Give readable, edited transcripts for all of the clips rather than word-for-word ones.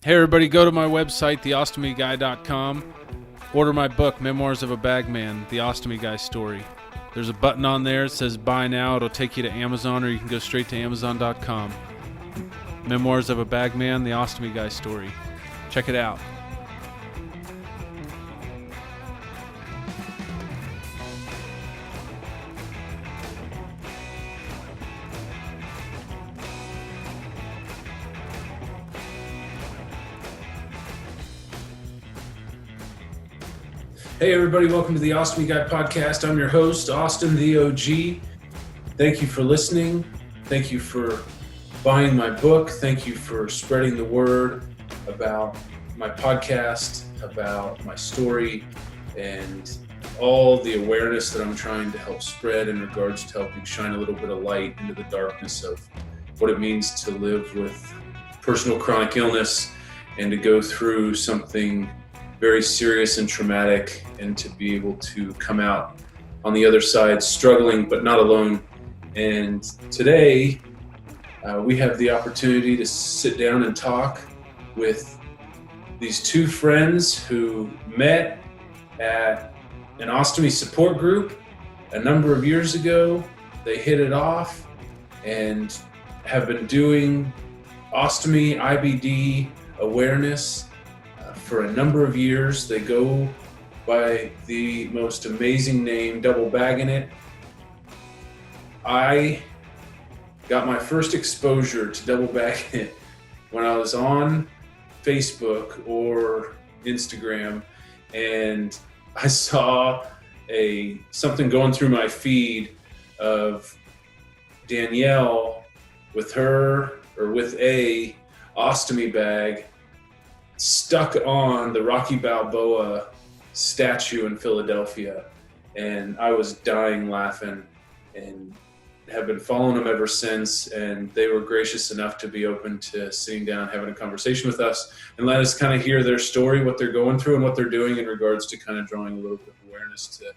Hey everybody, go to my website, theostomyguy.com. Order my book, Memoirs of a Bagman, The Ostomy Guy Story. There's a button on there that says buy now. It'll take you to Amazon, or you can go straight to amazon.com. Memoirs of a Bagman, The Ostomy Guy Story. Check it out. Hey everybody, welcome to the Ostomy Guy podcast. I'm your host, Austin the OG. Thank you for listening. Thank you for buying my book. Thank you for spreading the word about my podcast, about my story, and all the awareness that I'm trying to help spread in regards to helping shine a little bit of light into the darkness of what it means to live with personal chronic illness and to go through something very serious and traumatic, and to be able to come out on the other side struggling but not alone. And today we have the opportunity to sit down and talk with these two friends who met at an ostomy support group a number of years ago. They hit it off and have been doing ostomy IBD awareness for a number of years. They go by the most amazing name, Baggin It. I got my first exposure to Baggin It when I was on Facebook or Instagram, and I saw something going through my feed of Danielle with a ostomy bag stuck on the Rocky Balboa statue in Philadelphia. And I was dying laughing and have been following them ever since. And they were gracious enough to be open to sitting down, having a conversation with us, and let us kind of hear their story, what they're going through and what they're doing in regards to kind of drawing a little bit of awareness to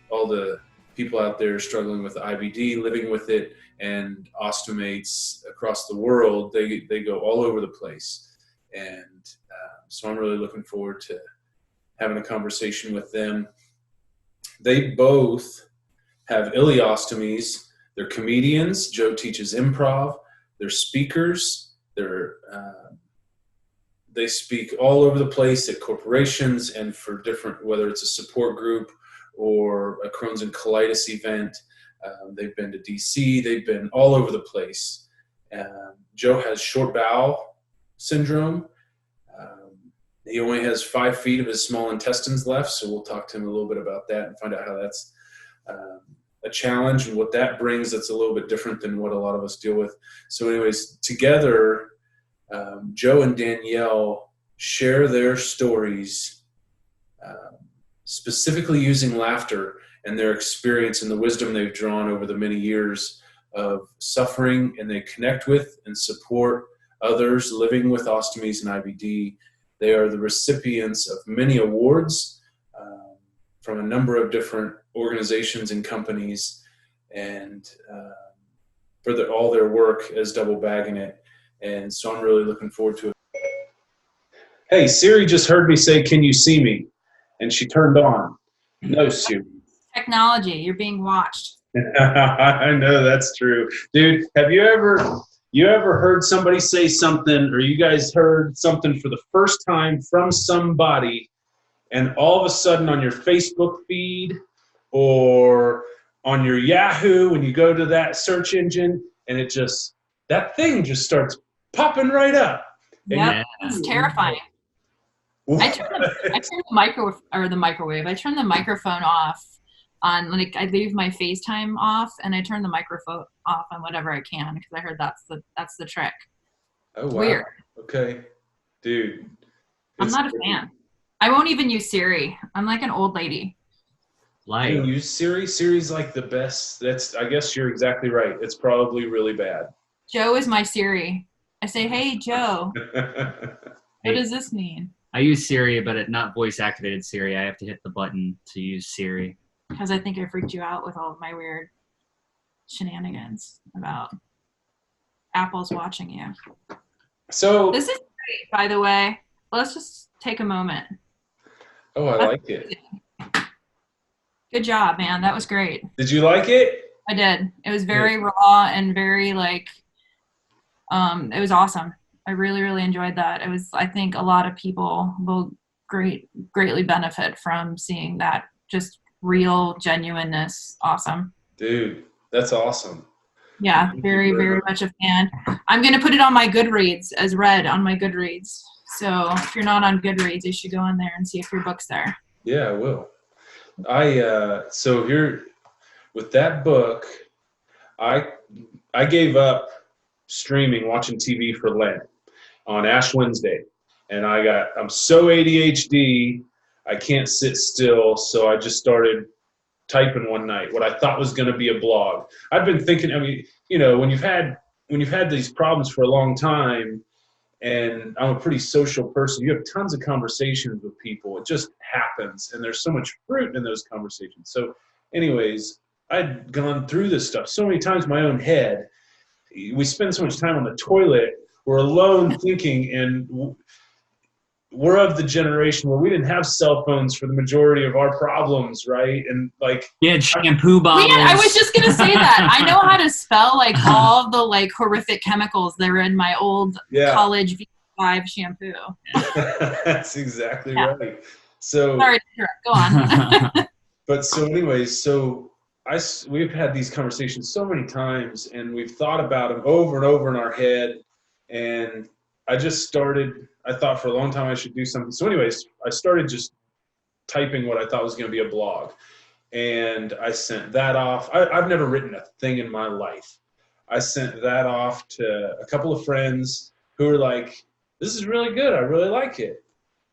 all the people out there struggling with IBD, living with it, and ostomates across the world. They go all over the place. And so I'm really looking forward to having a conversation with them. They both have ileostomies. They're comedians. Joe teaches improv. They're speakers. They speak all over the place at corporations and for different, whether it's a support group or a Crohn's and colitis event. They've been to DC. They've been all over the place. Joe has short bowel syndrome. He only has 5 feet of his small intestines left, so we'll talk to him a little bit about that and find out how that's a challenge and what that brings that's a little bit different than what a lot of us deal with. So anyways, together, Joe and Danielle share their stories, specifically using laughter and their experience and the wisdom they've drawn over the many years of suffering, and they connect with and support others living with ostomies and IBD. They are the recipients of many awards from a number of different organizations and companies, and for all their work as Baggin It. And so I'm really looking forward to it. Hey, Siri just heard me say, "Can you see me?" And she turned on. No, Siri. Technology, you're being watched. I know that's true. Dude, have you ever heard somebody say something, or you guys heard something for the first time from somebody, and all of a sudden on your Facebook feed or on your Yahoo, when you go to that search engine, and that thing just starts popping right up? Yeah, it's terrifying. I turned the microphone off on, like, I leave my FaceTime off and I turn the microphone off on whatever I can, because I heard that's the trick. Oh, wow. Weird. Okay. Dude. I'm not a fan. I won't even use Siri. I'm like an old lady. You don't use Siri? Siri's like the best. I guess you're exactly right. It's probably really bad. Joe is my Siri. I say, "Hey, Joe." What does this mean? I use Siri, but not voice-activated Siri. I have to hit the button to use Siri. Because I think I freaked you out with all of my weird shenanigans about Apple's watching you. So this is great, by the way. Let's just take a moment. Oh, I like it. Good job, man. That was great. Did you like it? I did. It was very raw and very like, it was awesome. I really, really enjoyed that. It was, I think a lot of people will greatly benefit from seeing that just real genuineness. Awesome. Dude, that's awesome. Yeah, very, very much a fan. I'm going to put it on my Goodreads as read on my Goodreads. So if you're not on Goodreads, you should go in there and see if your book's there. Yeah, I will. So here with that book, I gave up streaming, watching TV for Lent on Ash Wednesday. And I'm so ADHD, I can't sit still. So I just started typing one night what I thought was going to be a blog. I've been thinking, I mean, you know, when you've had these problems for a long time, and I'm a pretty social person, you have tons of conversations with people. It just happens, and there's so much fruit in those conversations. So anyways, I'd gone through this stuff so many times in my own head. We spend so much time on the toilet. We're alone thinking, and we're of the generation where we didn't have cell phones for the majority of our problems, right? And like, you had shampoo bottles. I was just gonna say that. I know how to spell like all of the like horrific chemicals that were in my old college V5 shampoo. That's exactly right. So sorry, go on. But so anyways, we've had these conversations so many times, and we've thought about them over and over in our head, and I thought for a long time I should do something. So anyways, I started just typing what I thought was going to be a blog. And I sent that off. I've never written a thing in my life. I sent that off to a couple of friends who were like, this is really good. I really like it.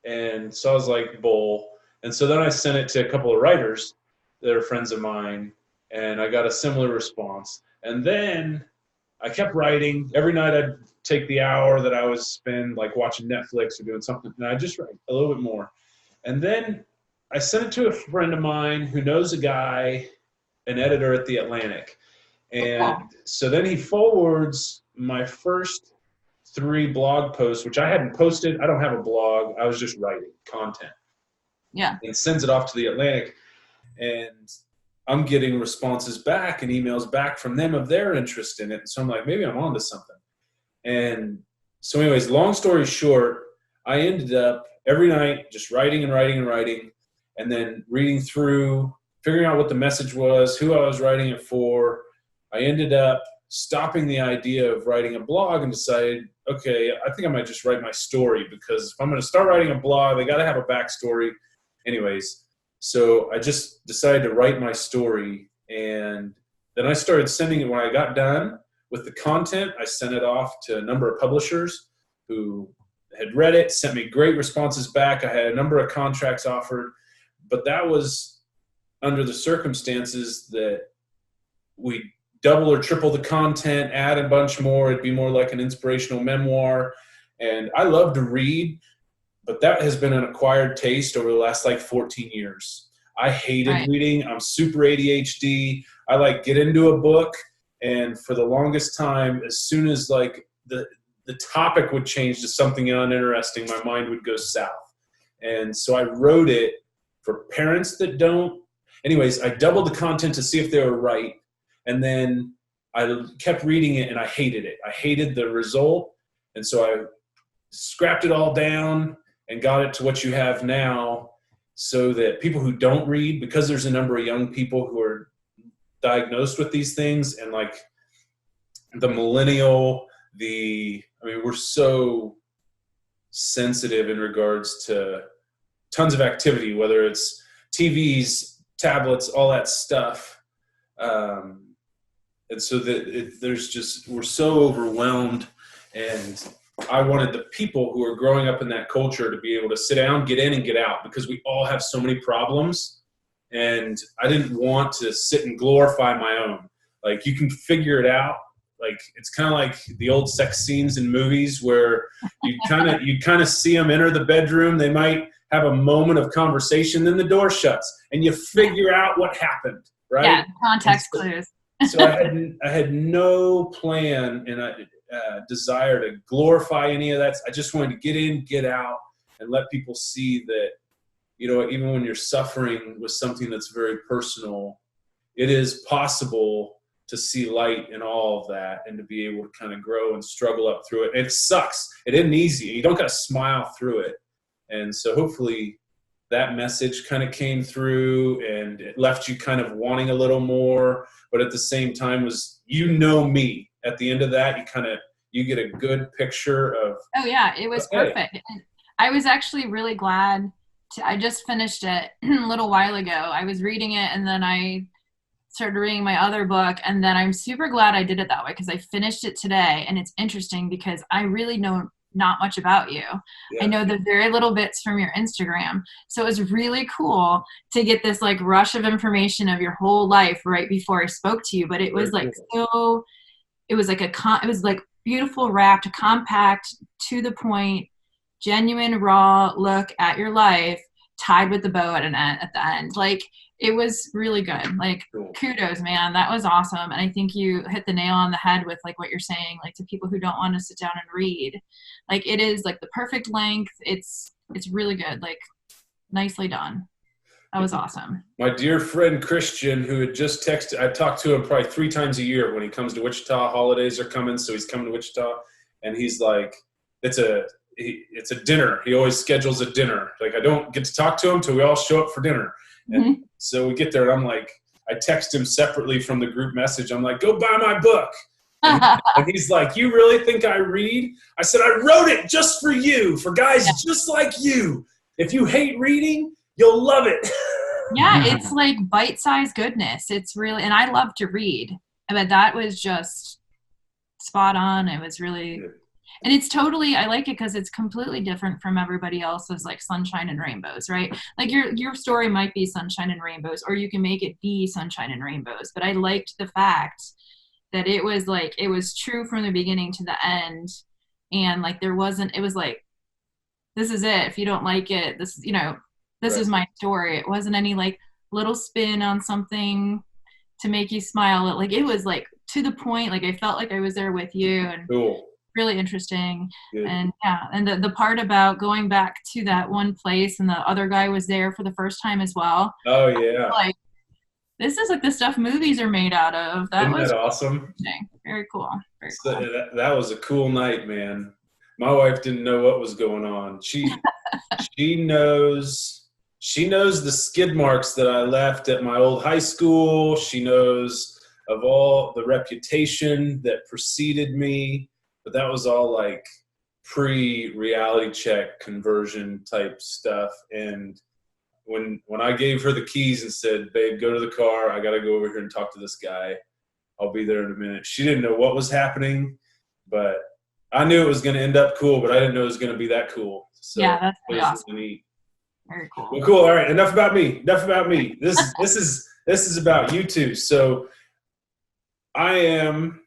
And so I was like, bull. And so then I sent it to a couple of writers that are friends of mine, and I got a similar response. And then I kept writing. Every night I'd take the hour that I was spend like watching Netflix or doing something, and I just write a little bit more. And then I sent it to a friend of mine who knows a guy, an editor at The Atlantic. And so then he forwards my first 3 blog posts, which I hadn't posted. I don't have a blog. I was just writing content. Yeah. And sends it off to The Atlantic. And I'm getting responses back and emails back from them of their interest in it. And so I'm like, maybe I'm onto something. And so anyways, long story short, I ended up every night just writing and writing and writing, and then reading through, figuring out what the message was, who I was writing it for. I ended up stopping the idea of writing a blog and decided, okay, I think I might just write my story, because if I'm going to start writing a blog, they got to have a backstory. Anyways, so I just decided to write my story, and then I started sending it when I got done with the content. I sent it off to a number of publishers who had read it, sent me great responses back. I had a number of contracts offered, but that was under the circumstances that we double or triple the content, add a bunch more. It'd be more like an inspirational memoir. And I love to read, but that has been an acquired taste over the last like 14 years. I hated reading. I'm super ADHD. I like get into a book, and for the longest time, as soon as like the topic would change to something uninteresting, my mind would go south. And so I wrote it for parents that don't. Anyways, I doubled the content to see if they were right. And then I kept reading it, and I hated it. I hated the result. And so I scrapped it all down and got it to what you have now, so that people who don't read, because there's a number of young people who are diagnosed with these things, and like the millennial, we're so sensitive in regards to tons of activity, whether it's TVs, tablets, all that stuff. And so we're so overwhelmed, and I wanted the people who are growing up in that culture to be able to sit down, get in and get out, because we all have so many problems. And I didn't want to sit and glorify my own. Like, you can figure it out. Like, it's kind of like the old sex scenes in movies where you kind of see them enter the bedroom. They might have a moment of conversation, then the door shuts, and you figure out what happened, right? Yeah, context clues. So I had no plan, and desire to glorify any of that. I just wanted to get in, get out, and let people see that, you know, even when you're suffering with something that's very personal, it is possible to see light in all of that and to be able to kind of grow and struggle up through it. And it sucks. It isn't easy. You don't got to smile through it. And so hopefully that message kind of came through and it left you kind of wanting a little more, but at the same time was, you know, me at the end of that, you get a good picture of, oh yeah, it was perfect. And I was actually really glad I just finished it a little while ago. I was reading it and then I started reading my other book, and then I'm super glad I did it that way because I finished it today. And it's interesting because I really know not much about you. Yeah. I know the very little bits from your Instagram. So it was really cool to get this like rush of information of your whole life right before I spoke to you. But it was like, so it was like it was like beautiful, wrapped, compact, to the point, genuine, raw look at your life tied with the bow at the end. Like, it was really good. Like, kudos, man. That was awesome. And I think you hit the nail on the head with like what you're saying, like to people who don't want to sit down and read. Like, it is like the perfect length. It's really good. Like, nicely done. That was awesome. My dear friend Christian, who had just texted, I talked to him probably 3 times a year when he comes to Wichita. Holidays are coming, so he's coming to Wichita. And he's like, it's a dinner. He always schedules a dinner. Like, I don't get to talk to him till we all show up for dinner. And so we get there, and I'm like, I text him separately from the group message. I'm like, go buy my book. And he's like, you really think I read? I said, I wrote it just for you, for guys just like you. If you hate reading, you'll love it. Yeah, it's like bite-sized goodness. It's really, and I love to read, but that was just spot on. It was really, and it's totally, I like it because it's completely different from everybody else's, like sunshine and rainbows, right? Like your story might be sunshine and rainbows, or you can make it be sunshine and rainbows. But I liked the fact that it was like, it was true from the beginning to the end. And like, it was like, this is it. If you don't like it, this is my story. It wasn't any like little spin on something to make you smile. Like, it was like to the point. Like, I felt like I was there with you, and really interesting. Good. And and the part about going back to that one place and the other guy was there for the first time as well. Oh yeah. Like, this is like the stuff movies are made out of. Isn't that awesome? Very cool. Cool. That was a cool night, man. My wife didn't know what was going on. She knows the skid marks that I left at my old high school. She knows of all the reputation that preceded me, but that was all like pre-reality check conversion type stuff. And when I gave her the keys and said, babe, go to the car, I got to go over here and talk to this guy. I'll be there in a minute. She didn't know what was happening, but I knew it was going to end up cool, but I didn't know it was going to be that cool. So yeah, that's really awesome. Really neat. Very cool. Well, cool. All right. Enough about me. This is about you two. So I am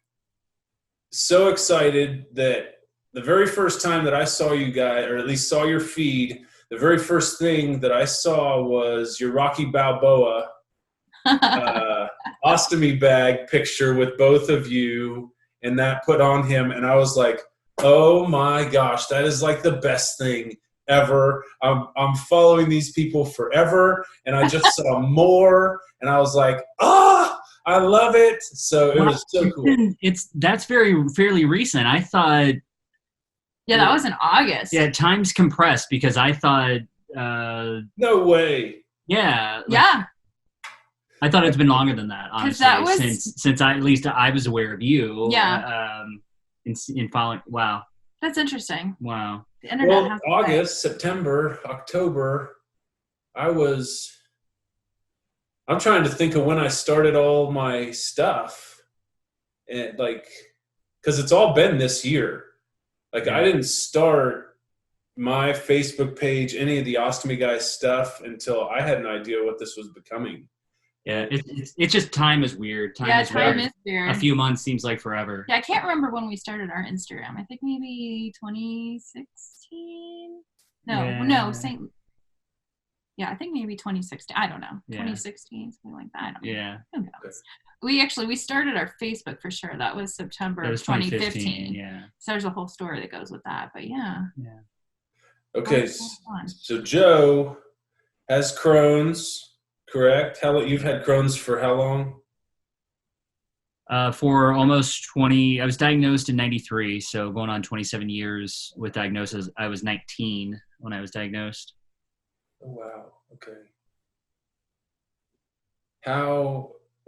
so excited that the very first time that I saw you guys, or at least saw your feed, the very first thing that I saw was your Rocky Balboa ostomy bag picture with both of you, and that put on him. And I was like, oh my gosh, that is like the best thing ever. I'm following these people forever, and I just saw more, and I was like, I love it. So it was so cool. That's fairly recent. I thought. Yeah, that was in August. Yeah, time's compressed because I thought. No way. Yeah. Yeah. I thought it's been longer than that, honestly, that was, since at least I was aware of you. Yeah. In following. Wow. That's interesting. Wow. The internet has August, September, October. I'm trying to think of when I started all my stuff, and like, because it's all been this year. Like, I didn't start my Facebook page, any of the Ostomy Guys stuff, until I had an idea what this was becoming. Yeah, it's just time is weird. Time is weird. A few months seems like forever. Yeah, I can't remember when we started our Instagram. I think maybe 2016. No, St. I think maybe 2016. I don't know. 2016, something like that. I don't know. Yeah. Who knows? We started our Facebook for sure. That was September of 2015. Yeah. So there's a whole story that goes with that. But yeah. Yeah. Okay. So Joe has Crohn's, correct? You've had Crohn's for how long? For almost 20. I was diagnosed in 93, so going on 27 years with diagnosis. I was 19 when I was diagnosed. Oh, wow. Okay.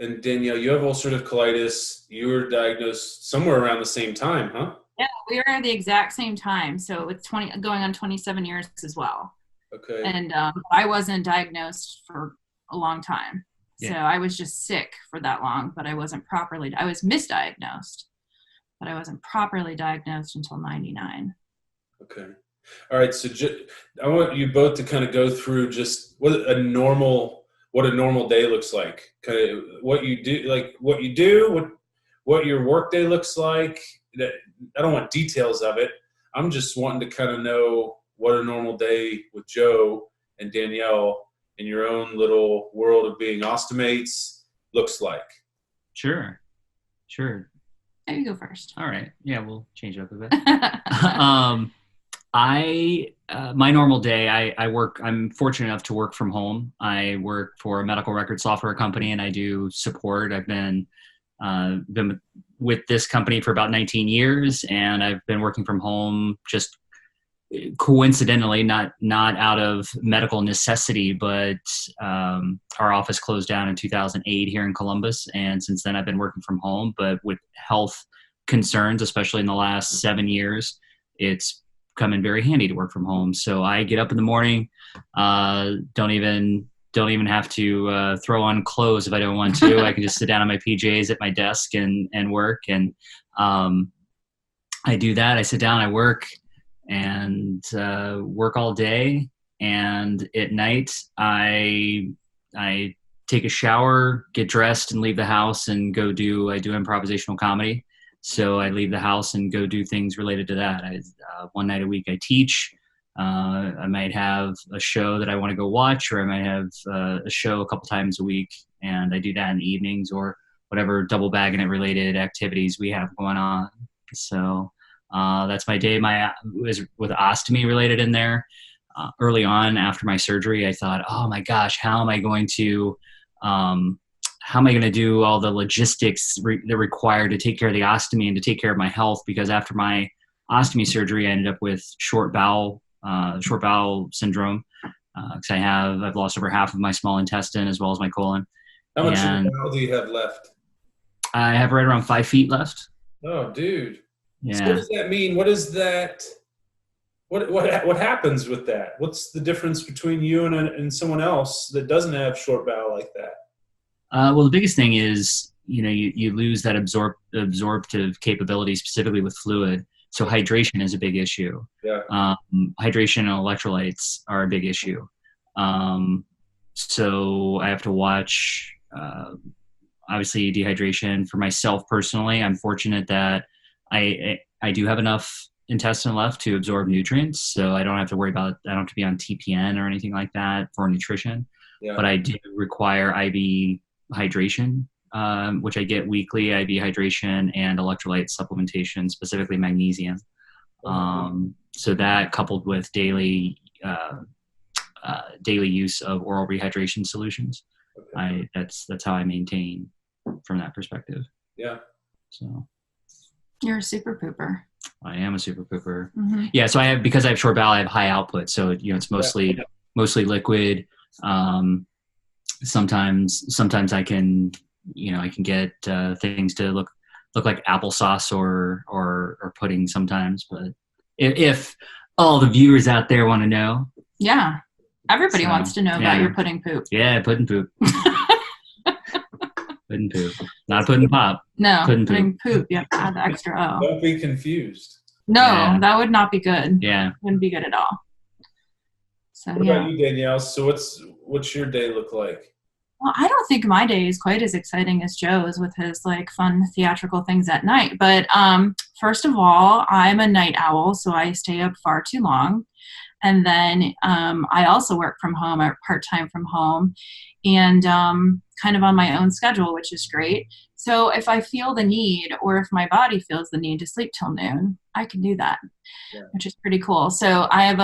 And Danielle, you have ulcerative colitis. You were diagnosed somewhere around the same time, huh? Yeah, we were at the exact same time. So it's going on 27 years as well. Okay. And I wasn't diagnosed for a long time. So I was just sick for that long, but I was misdiagnosed, but I wasn't properly diagnosed until 99. Okay. All right. So I want you both to kind of go through just what a normal day looks like, kind of what you do, what your work day looks like. I don't want details of it. I'm just wanting to kind of know what a normal day with Joe and Danielle in your own little world of being ostomates looks like. Sure. You go first. All right. Yeah, we'll change it up a bit. My normal day, I'm fortunate enough to work from home. I work for a medical record software company and I do support. I've been with this company for about 19 years and I've been working from home just coincidentally, not out of medical necessity, but our office closed down in 2008 here in Columbus. And since then I've been working from home, but with health concerns, especially in the last 7 years, it's come in very handy to work from home. So I get up in the morning, don't even have to throw on clothes if I don't want to. I can just sit down on my PJs at my desk and work. And I do that. I sit down, I work and work all day. And at night, I take a shower, get dressed, and leave the house and I do improvisational comedy. So I leave the house and go do things related to that. One night a week I teach. I might have a show that I want to go watch, or I might have a show a couple times a week, and I do that in the evenings or whatever double bagging it related activities we have going on. So that's my day. Was with ostomy related in there. Early on after my surgery, I thought, oh my gosh, how am I going to do all the logistics that are required to take care of the ostomy and to take care of my health? Because after my ostomy surgery, I ended up with short bowel syndrome. Because I've lost over half of my small intestine as well as my colon. How much short bowel do you have left? I have right around 5 feet left. Oh, dude. Yeah. So what does that mean? What is that? What happens with that? What's the difference between you and someone else that doesn't have short bowel like that? Well, the biggest thing is, you lose that absorptive capability, specifically with fluid. So hydration is a big issue. Yeah. Hydration and electrolytes are a big issue. So I have to watch, obviously, dehydration. For myself personally, I'm fortunate that I do have enough intestine left to absorb nutrients, so I don't have to worry about. I don't have to be on TPN or anything like that for nutrition. Yeah. But I do require IV hydration, which I get weekly. IV hydration and electrolyte supplementation, specifically magnesium. So that, coupled with daily use of oral rehydration solutions, that's how I maintain from that perspective. Yeah. So. You're a super pooper. I am a super pooper. Mm-hmm. Yeah. So because I have short bowel, I have high output. So, it's mostly liquid. Sometimes I can get things to look like applesauce or pudding sometimes. But if all the viewers out there want to know. Yeah. Everybody wants to know about your pudding poop. Yeah. Pudding poop. Pudding poop. Not pudding pop. No, pudding poop. You have to add the extra O. Don't be confused. No, that would not be good. Yeah. Wouldn't be good at all. So, what about you, Danielle? So what's your day look like? Well, I don't think my day is quite as exciting as Joe's with his like fun theatrical things at night. But first of all, I'm a night owl, so I stay up far too long. And then I also work from home, or part-time from home, and kind of on my own schedule, which is great. So if I feel the need, or if my body feels the need to sleep till noon, I can do that, which is pretty cool. So I have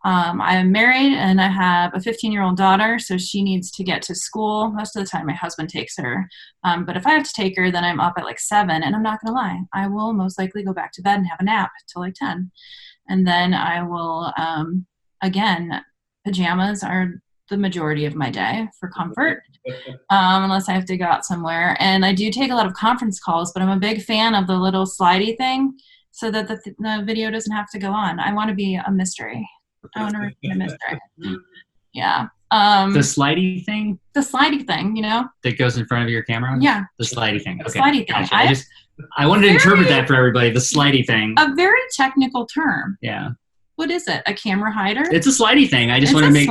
I am married and I have a 15-year-old daughter, so she needs to get to school. Most of the time my husband takes her. But if I have to take her, then I'm up at like 7, and I'm not going to lie. I will most likely go back to bed and have a nap till like 10. And then I will, again, pajamas are the majority of my day for comfort, unless I have to go out somewhere. And I do take a lot of conference calls, but I'm a big fan of the little slidey thing so that the video doesn't have to go on. I want to be a mystery. I want to remain a mystery. Yeah. The slidey thing? The slidey thing, you know? That goes in front of your camera? Yeah. The slidey thing. The Okay. slidey thing. Gotcha. I wanted to interpret that for everybody, the slidey thing. A very technical term. Yeah. What is it? A camera hider? It's a slidey thing. I just want to make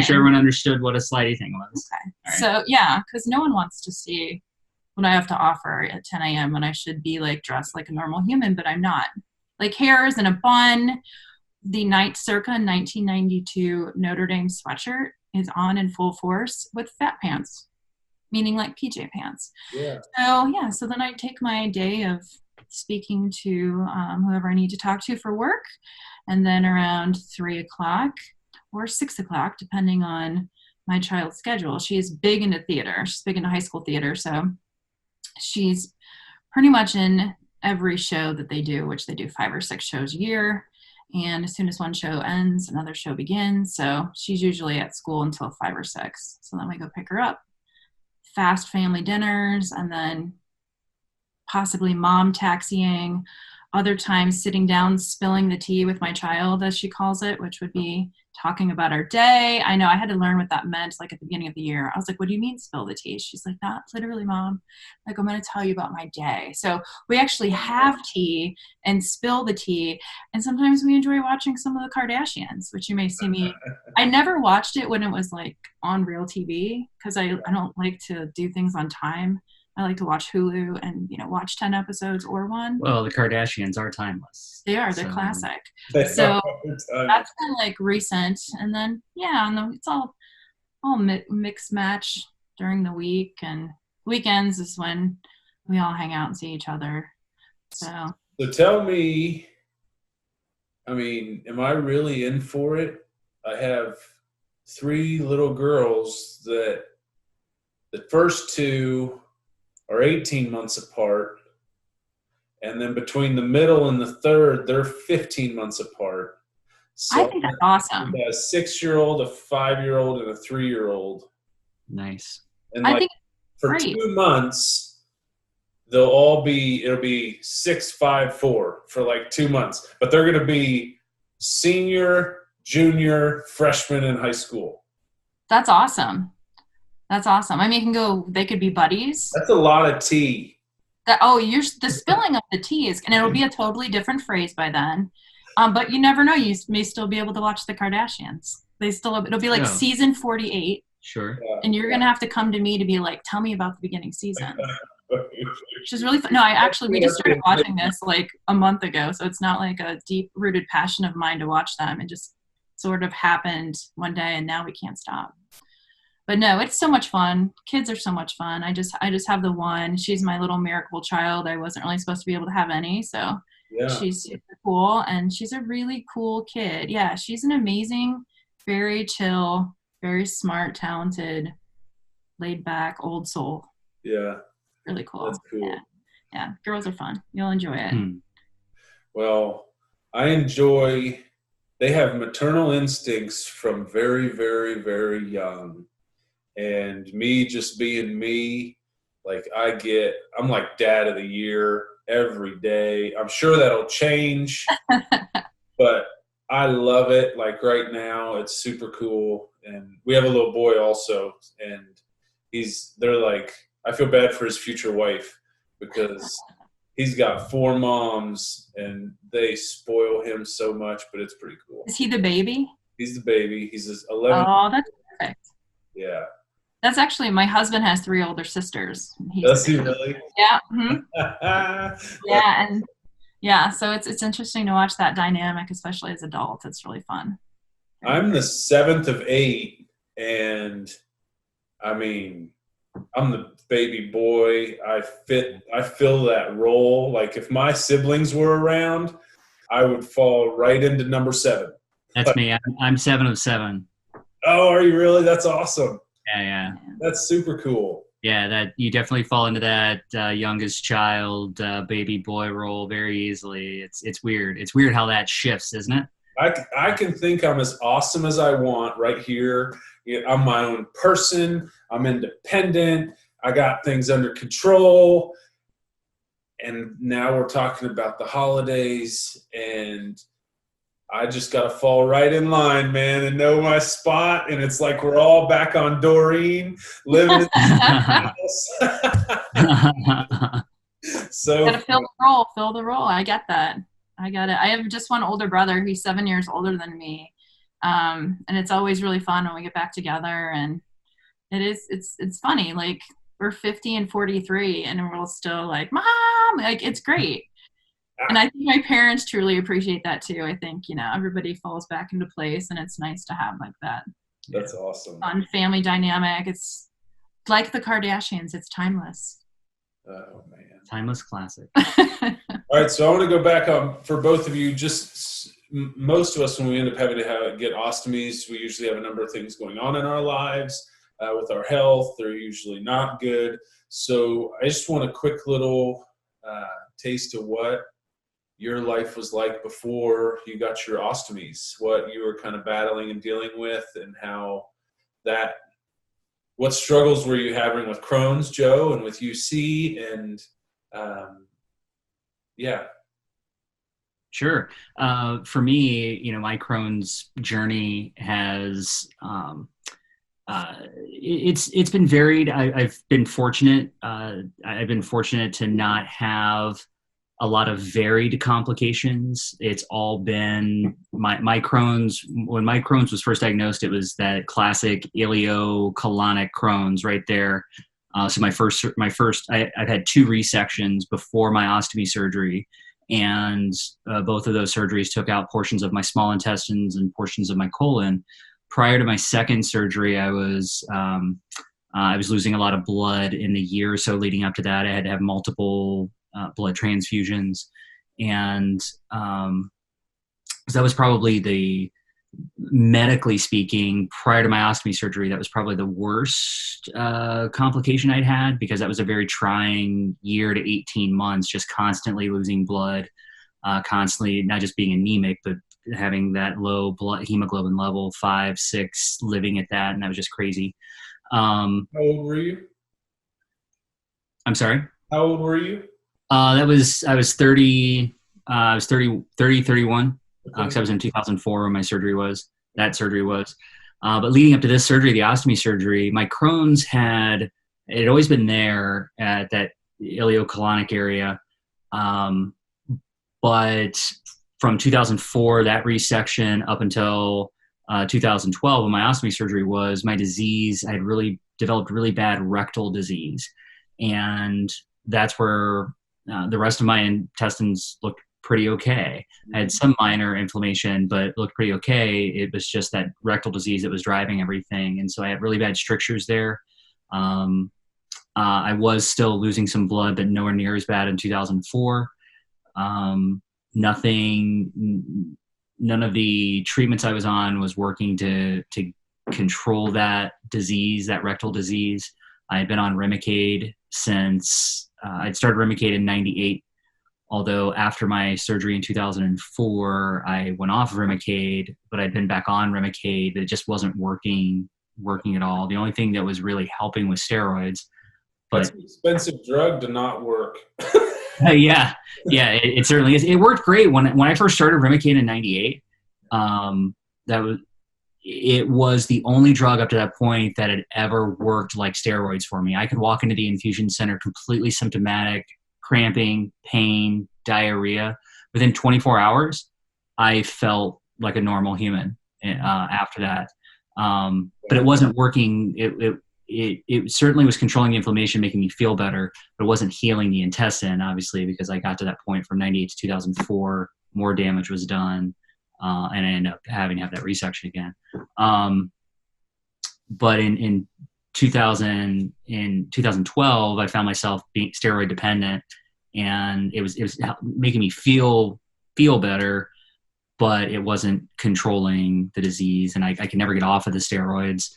sure everyone understood what a slidey thing was. Okay. Right. So yeah, because no one wants to see what I have to offer at 10 a.m. when I should be like dressed like a normal human, but I'm not. Like hairs in a bun. The circa 1992 Notre Dame sweatshirt is on in full force with fat pants, meaning like PJ pants. Yeah. So then I take my day of speaking to whoever I need to talk to for work, and then around 3 o'clock or 6 o'clock, depending on my child's schedule. She's big into theater. She's big into high school theater, so she's pretty much in every show that they do, which they do 5 or 6 shows a year. And as soon as one show ends, another show begins. So she's usually at school until 5 or 6. So then we go pick her up. Fast family dinners, and then possibly mom taxiing. Other times sitting down, spilling the tea with my child, as she calls it, which would be talking about our day. I know I had to learn what that meant, like at the beginning of the year. I was like, what do you mean spill the tea? She's like, not literally, Mom. Like, I'm going to tell you about my day. So we actually have tea and spill the tea. And sometimes we enjoy watching some of the Kardashians, which you may see me. I never watched it when it was like on real TV, because I don't like to do things on time. I like to watch Hulu and, watch 10 episods or one. Well, the Kardashians are timeless. They're classic. So that's been like recent. And then, it's all mixed match during the week, and weekends is when we all hang out and see each other. So tell me, am I really in for it? I have 3 little girls that the first 2 are 18 months apart, and then between the middle and the third, they're 15 months apart. So I think that's awesome. A 6-year-old, a 5-year-old, and a 3-year-old. Nice. And I think for great. 2 months, it'll be 6, 5, 4 for like 2 months, but they're going to be senior, junior, freshman in high school. That's awesome. That's awesome. They could be buddies. That's a lot of tea. The spilling of the tea and it'll be a totally different phrase by then. But you never know. You may still be able to watch the Kardashians. It'll be like season 48. Sure. And you're going to have to come to me to be like, tell me about the beginning season. Which is really fun. No, we just started watching this like a month ago. So it's not like a deep rooted passion of mine to watch them. It just sort of happened one day, and now we can't stop. But no, it's so much fun. Kids are so much fun. I just have the one. She's my little miracle child. I wasn't really supposed to be able to have any, so she's super cool, and she's a really cool kid. Yeah, she's an amazing, very chill, very smart, talented, laid back, old soul. Yeah. Really cool. That's cool. Yeah. Girls are fun. You'll enjoy it. Well, they have maternal instincts from very, very, very young. And me just being me, like I'm like dad of the year every day. I'm sure that'll change, but I love it. Like right now, it's super cool. And we have a little boy also, and they're like, I feel bad for his future wife because he's got 4 moms and they spoil him so much, but it's pretty cool. Is he the baby? He's the baby. He's 11. Oh, that's perfect. Yeah. That's actually, my husband has 3 older sisters. Does he really? Yeah. Yeah. And yeah, so it's interesting to watch that dynamic, especially as adults. It's really fun. I'm the 7th of 8, and I mean, I'm the baby boy. I fill that role. Like if my siblings were around, I would fall right into number 7. That's me. I'm 7 of 7. Oh, are you really? That's awesome. Yeah. That's super cool. Yeah, that you definitely fall into that youngest child, baby boy role very easily. It's weird. It's weird how that shifts, isn't it? I can think I'm as awesome as I want right here. I'm my own person. I'm independent. I got things under control. And now we're talking about the holidays, and I just got to fall right in line, man, and know my spot. And it's like we're all back on Doreen, living in the house. So gotta fill the role. I get that. I got it. I have just one older brother. He's 7 years older than me. And it's always really fun when we get back together. And it's funny. Like we're 50 and 43 and we're still like, Mom, like it's great. And I think my parents truly appreciate that too. I think, everybody falls back into place and it's nice to have like that. That's awesome. Fun family dynamic. It's like the Kardashians. It's timeless. Oh, man. Timeless classic. All right, so I want to go back for both of you. Just most of us, when we end up having to get ostomies, we usually have a number of things going on in our lives with our health. They're usually not good. So I just want a quick little taste of what your life was like before you got your ostomies, what you were kind of battling and dealing with, and what struggles were you having with Crohn's, Joe, and with UC, and yeah. Sure. For me, my Crohn's journey has it's been varied. I've been fortunate. I've been fortunate to not have a lot of varied complications. It's all been my Crohn's. When my Crohn's was first diagnosed, it was that classic iliocolonic Crohn's right there. So I've had 2 resections before my ostomy surgery, and both of those surgeries took out portions of my small intestines and portions of my colon. Prior to my second surgery, I was losing a lot of blood in the year or so leading up to that. I had to have multiple blood transfusions, and so that was probably medically speaking, prior to my ostomy surgery, that was probably the worst complication I'd had, because that was a very trying year to 18 months, just constantly losing blood, constantly not just being anemic, but having that low blood hemoglobin level, 5, 6, living at that, and that was just crazy. How old were you? I'm sorry? How old were you? I was 30, 31. Because I was in 2004 when that surgery was. But leading up to this surgery, the ostomy surgery, my Crohn's had always been there at that iliocolonic area. But from 2004, that resection up until 2012, when my ostomy surgery was, my disease, I had really developed really bad rectal disease. And that's where the rest of my intestines looked pretty okay. I had some minor inflammation, but it looked pretty okay. It was just that rectal disease that was driving everything. And so I had really bad strictures there. I was still losing some blood, but nowhere near as bad in 2004. None of the treatments I was on was working to control that disease, that rectal disease. I had been on Remicade since I'd started Remicade in 98. Although after my surgery in 2004, I went off of Remicade, but I'd been back on Remicade, but it just wasn't working at all. The only thing that was really helping was steroids. But that's an expensive drug to not work. Yeah, it certainly is. It worked great when I first started Remicade in 98. It was the only drug up to that point that had ever worked like steroids for me. I could walk into the infusion center completely symptomatic, cramping, pain, diarrhea. Within 24 hours, I felt like a normal human after that. But it wasn't working. it certainly was controlling the inflammation, making me feel better, but it wasn't healing the intestine, obviously, because I got to that point from 98 to 2004, more damage was done, and I ended up having to have that resection again. But in 2012, I found myself being steroid dependent, and it was making me feel better, but it wasn't controlling the disease, and I could never get off of the steroids.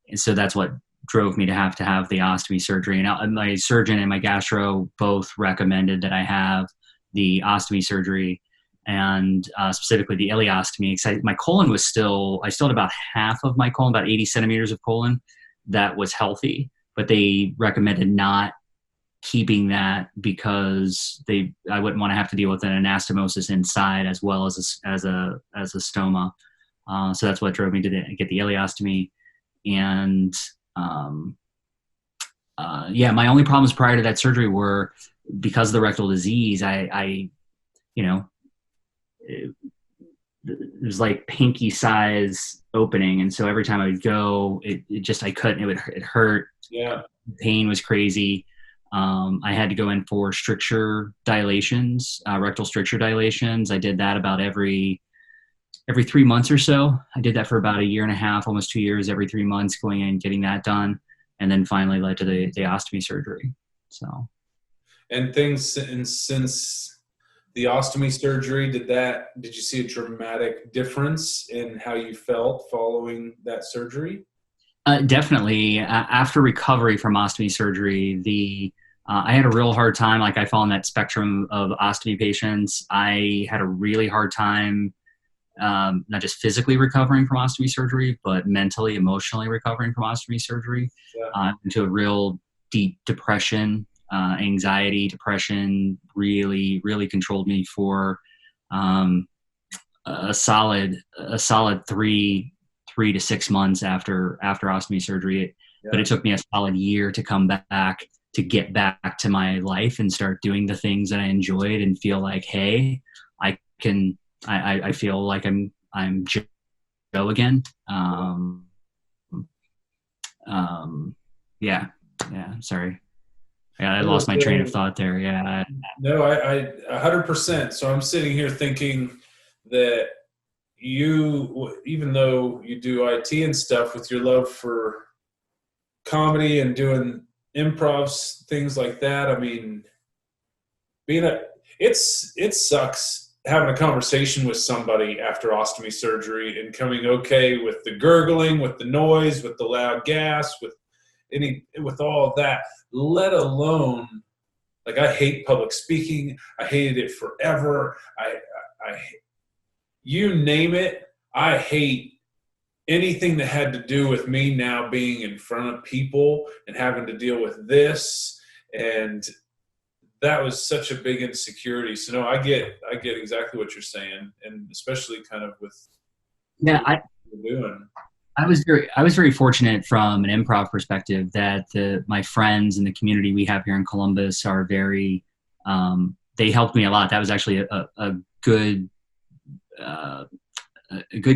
And so that's what drove me to have the ostomy surgery. And my surgeon and my gastro both recommended that I have the ostomy surgery, and specifically the ileostomy. My colon was I still had about half of my colon, about 80 centimeters of colon that was healthy, but they recommended not keeping that because I wouldn't want to have to deal with an anastomosis inside as well as a stoma. So that's what drove me to get the ileostomy. And my only problems prior to that surgery were because of the rectal disease. It was like pinky size opening, and so every time I would go, I couldn't. It hurt. Yeah, pain was crazy. I had to go in for stricture dilations, rectal stricture dilations. I did that about every 3 months or so. I did that for about a year and a half, almost 2 years, every 3 months, going in, getting that done, and then finally led to the ostomy surgery. So, and since the ostomy surgery, did you see a dramatic difference in how you felt following that surgery? Definitely. After recovery from ostomy surgery, I had a real hard time. Like, I fall in that spectrum of ostomy patients. I had a really hard time, not just physically recovering from ostomy surgery, but mentally, emotionally recovering from ostomy surgery, into a real deep depression. Anxiety, depression really, really controlled me for a solid 3 to 6 months after ostomy surgery. But it took me a solid year to come back, to get back to my life and start doing the things that I enjoyed and feel like, hey, I feel like I'm Joe again. Sorry. Yeah, I lost my train of thought there. Yeah. No, I 100%. So I'm sitting here thinking that you, even though you do IT and stuff, with your love for comedy and doing improvs, things like that, I mean, it sucks having a conversation with somebody after ostomy surgery and coming okay with the gurgling, with the noise, with the loud gas, with all of that, let alone, like, I hate public speaking. I hated it forever. You name it, I hate anything that had to do with me now being in front of people and having to deal with this. And that was such a big insecurity. So no, I get exactly what you're saying. And especially kind of with what you're doing. I was very fortunate from an improv perspective that my friends and the community we have here in Columbus are very, they helped me a lot. That was actually a good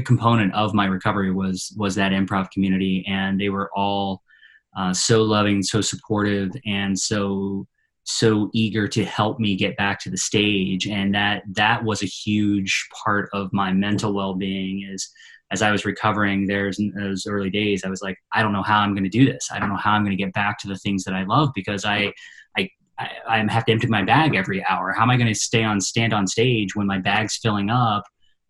component of my recovery was that improv community. And they were all so loving, so supportive, and so eager to help me get back to the stage. And that was a huge part of my mental well-being. Is, as I was recovering, in those early days, I was like, I don't know how I'm going to do this. I don't know how I'm going to get back to the things that I love, because I have to empty my bag every hour. How am I going to stand on stage when my bag's filling up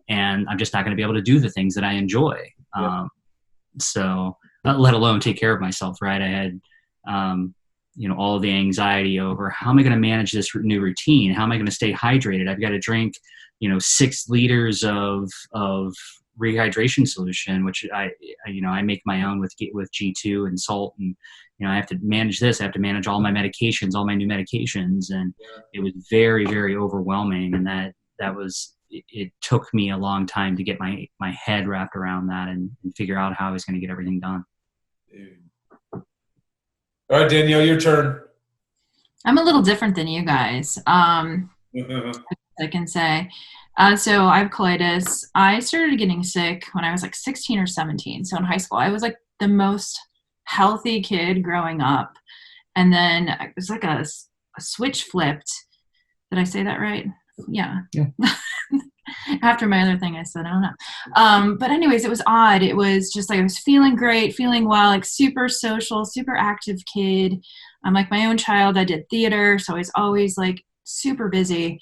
and I'm just not going to be able to do the things that I enjoy? Yeah. So let alone take care of myself, right? I had, all of the anxiety over how am I going to manage this new routine? How am I going to stay hydrated? I've got to drink, 6 liters of rehydration solution, which I make my own with G2 and salt, and I have to manage this. I have to manage all my medications, all my new medications, and it was very, very overwhelming. And that was, it took me a long time to get my head wrapped around that and figure out how I was going to get everything done. Dude. All right, Danielle, your turn. I'm a little different than you guys. I can say. So I have colitis. I started getting sick when I was like 16 or 17. So in high school, I was like the most healthy kid growing up. And then it was like a switch flipped. Did I say that right? Yeah. After my other thing I said, I don't know. But anyways, it was odd. It was just like I was feeling great, feeling well, like super social, super active kid. I'm like my own child. I did theater, so I was always like super busy.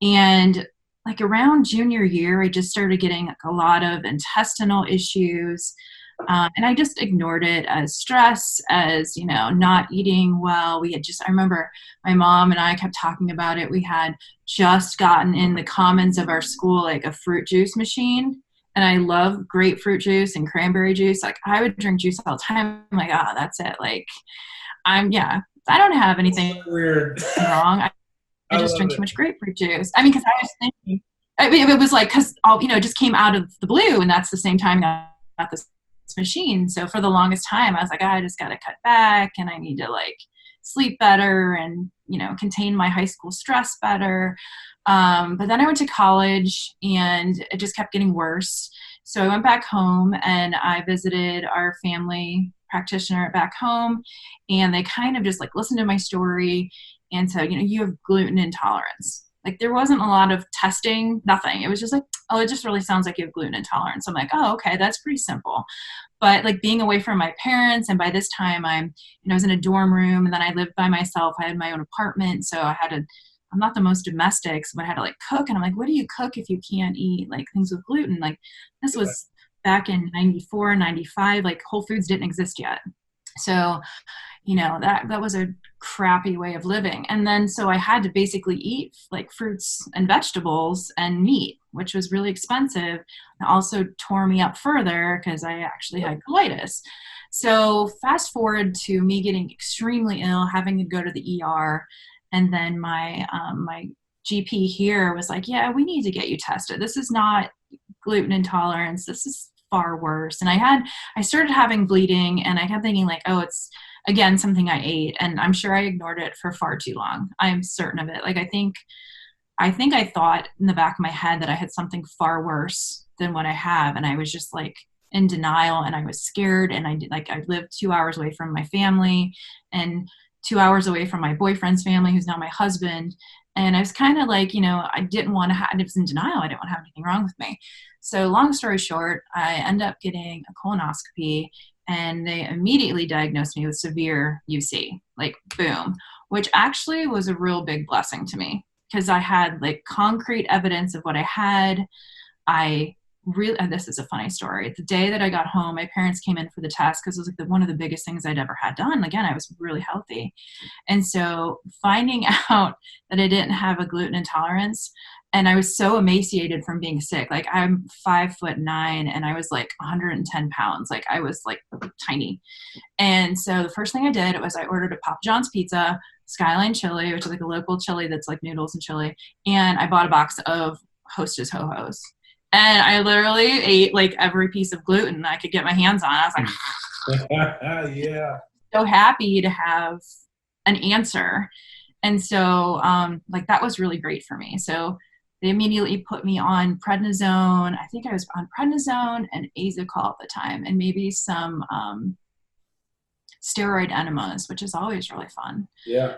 And like around junior year, I just started getting like a lot of intestinal issues. And I just ignored it as stress, as, you know, not eating well. I remember my mom and I kept talking about it. We had just gotten in the commons of our school, like a fruit juice machine. And I love grapefruit juice and cranberry juice. Like I would drink juice all the time. I'm like, oh, that's it. Like I don't have anything Weird. wrong. I I just love drink too it. much grapefruit juice. I mean, because I was thinking, I mean, it was like, because all, you know, it just came out of the blue, and that's the same time I got this machine. So for the longest time, I was like, I just got to cut back, and I need to like sleep better, and you know, contain my high school stress better. But then I went to college, and it just kept getting worse. So I went back home, and I visited our family practitioner back home, and they kind of just like listened to my story and said, you know, you have gluten intolerance. Like there wasn't a lot of testing, nothing. It was just like, oh, it just really sounds like you have gluten intolerance. I'm like, oh, okay, that's pretty simple. But like being away from my parents, and by this time I was in a dorm room, and then I lived by myself. I had my own apartment, so I'm not the most domestic, so I had to like cook. And I'm like, what do you cook if you can't eat like things with gluten? Like this was back in 94, 95, like Whole Foods didn't exist yet. So you know, that was a crappy way of living. And then so I had to basically eat like fruits and vegetables and meat, which was really expensive. It also tore me up further because I actually had colitis. So fast forward to me getting extremely ill, having to go to the ER, and then my GP here was like, yeah, we need to get you tested. This is not gluten intolerance. This is far worse. And I started having bleeding, and I kept thinking like, oh, it's again something I ate, and I'm sure I ignored it for far too long. I'm certain of it. Like I think I thought in the back of my head that I had something far worse than what I have, and I was just like in denial, and I was scared, and I lived 2 hours away from my family and 2 hours away from my boyfriend's family, who's now my husband. And I was kind of like, you know, I didn't want to have, I was in denial. I didn't want to have anything wrong with me. So long story short, I end up getting a colonoscopy, and they immediately diagnosed me with severe UC, like boom, which actually was a real big blessing to me because I had like concrete evidence of what I had. And this is a funny story. The day that I got home, my parents came in for the test because it was like one of the biggest things I'd ever had done. Again, I was really healthy. And so finding out that I didn't have a gluten intolerance, and I was so emaciated from being sick. Like I'm 5'9" and I was like 110 pounds. Like I was like tiny. And so the first thing I did was I ordered a Papa John's pizza, Skyline chili, which is like a local chili that's like noodles and chili. And I bought a box of Hostess Ho-Hos. And I literally ate like every piece of gluten I could get my hands on. I was like, Yeah. so happy to have an answer. And so like that was really great for me. So they immediately put me on prednisone. I think I was on prednisone and Azicol at the time, and maybe some steroid enemas, which is always really fun. Yeah.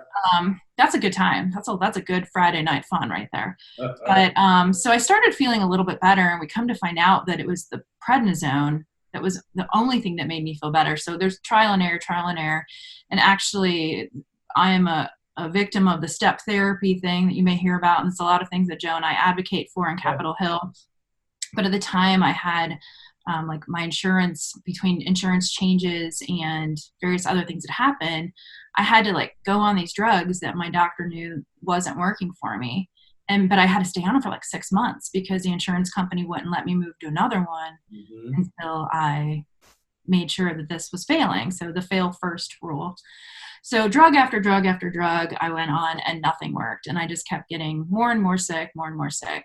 That's a good time. That's a good Friday night fun right there. But so I started feeling a little bit better, and we come to find out that it was the prednisone that was the only thing that made me feel better. So there's trial and error. And actually I am a victim of the step therapy thing that you may hear about. And it's a lot of things that Joe and I advocate for in Capitol Hill. But at the time I had like my insurance, between insurance changes and various other things that happened, I had to like go on these drugs that my doctor knew wasn't working for me. But I had to stay on it for like 6 months because the insurance company wouldn't let me move to another one until I made sure that this was failing. So the fail first rule. So drug after drug after drug I went on, and nothing worked. And I just kept getting more and more sick, more and more sick.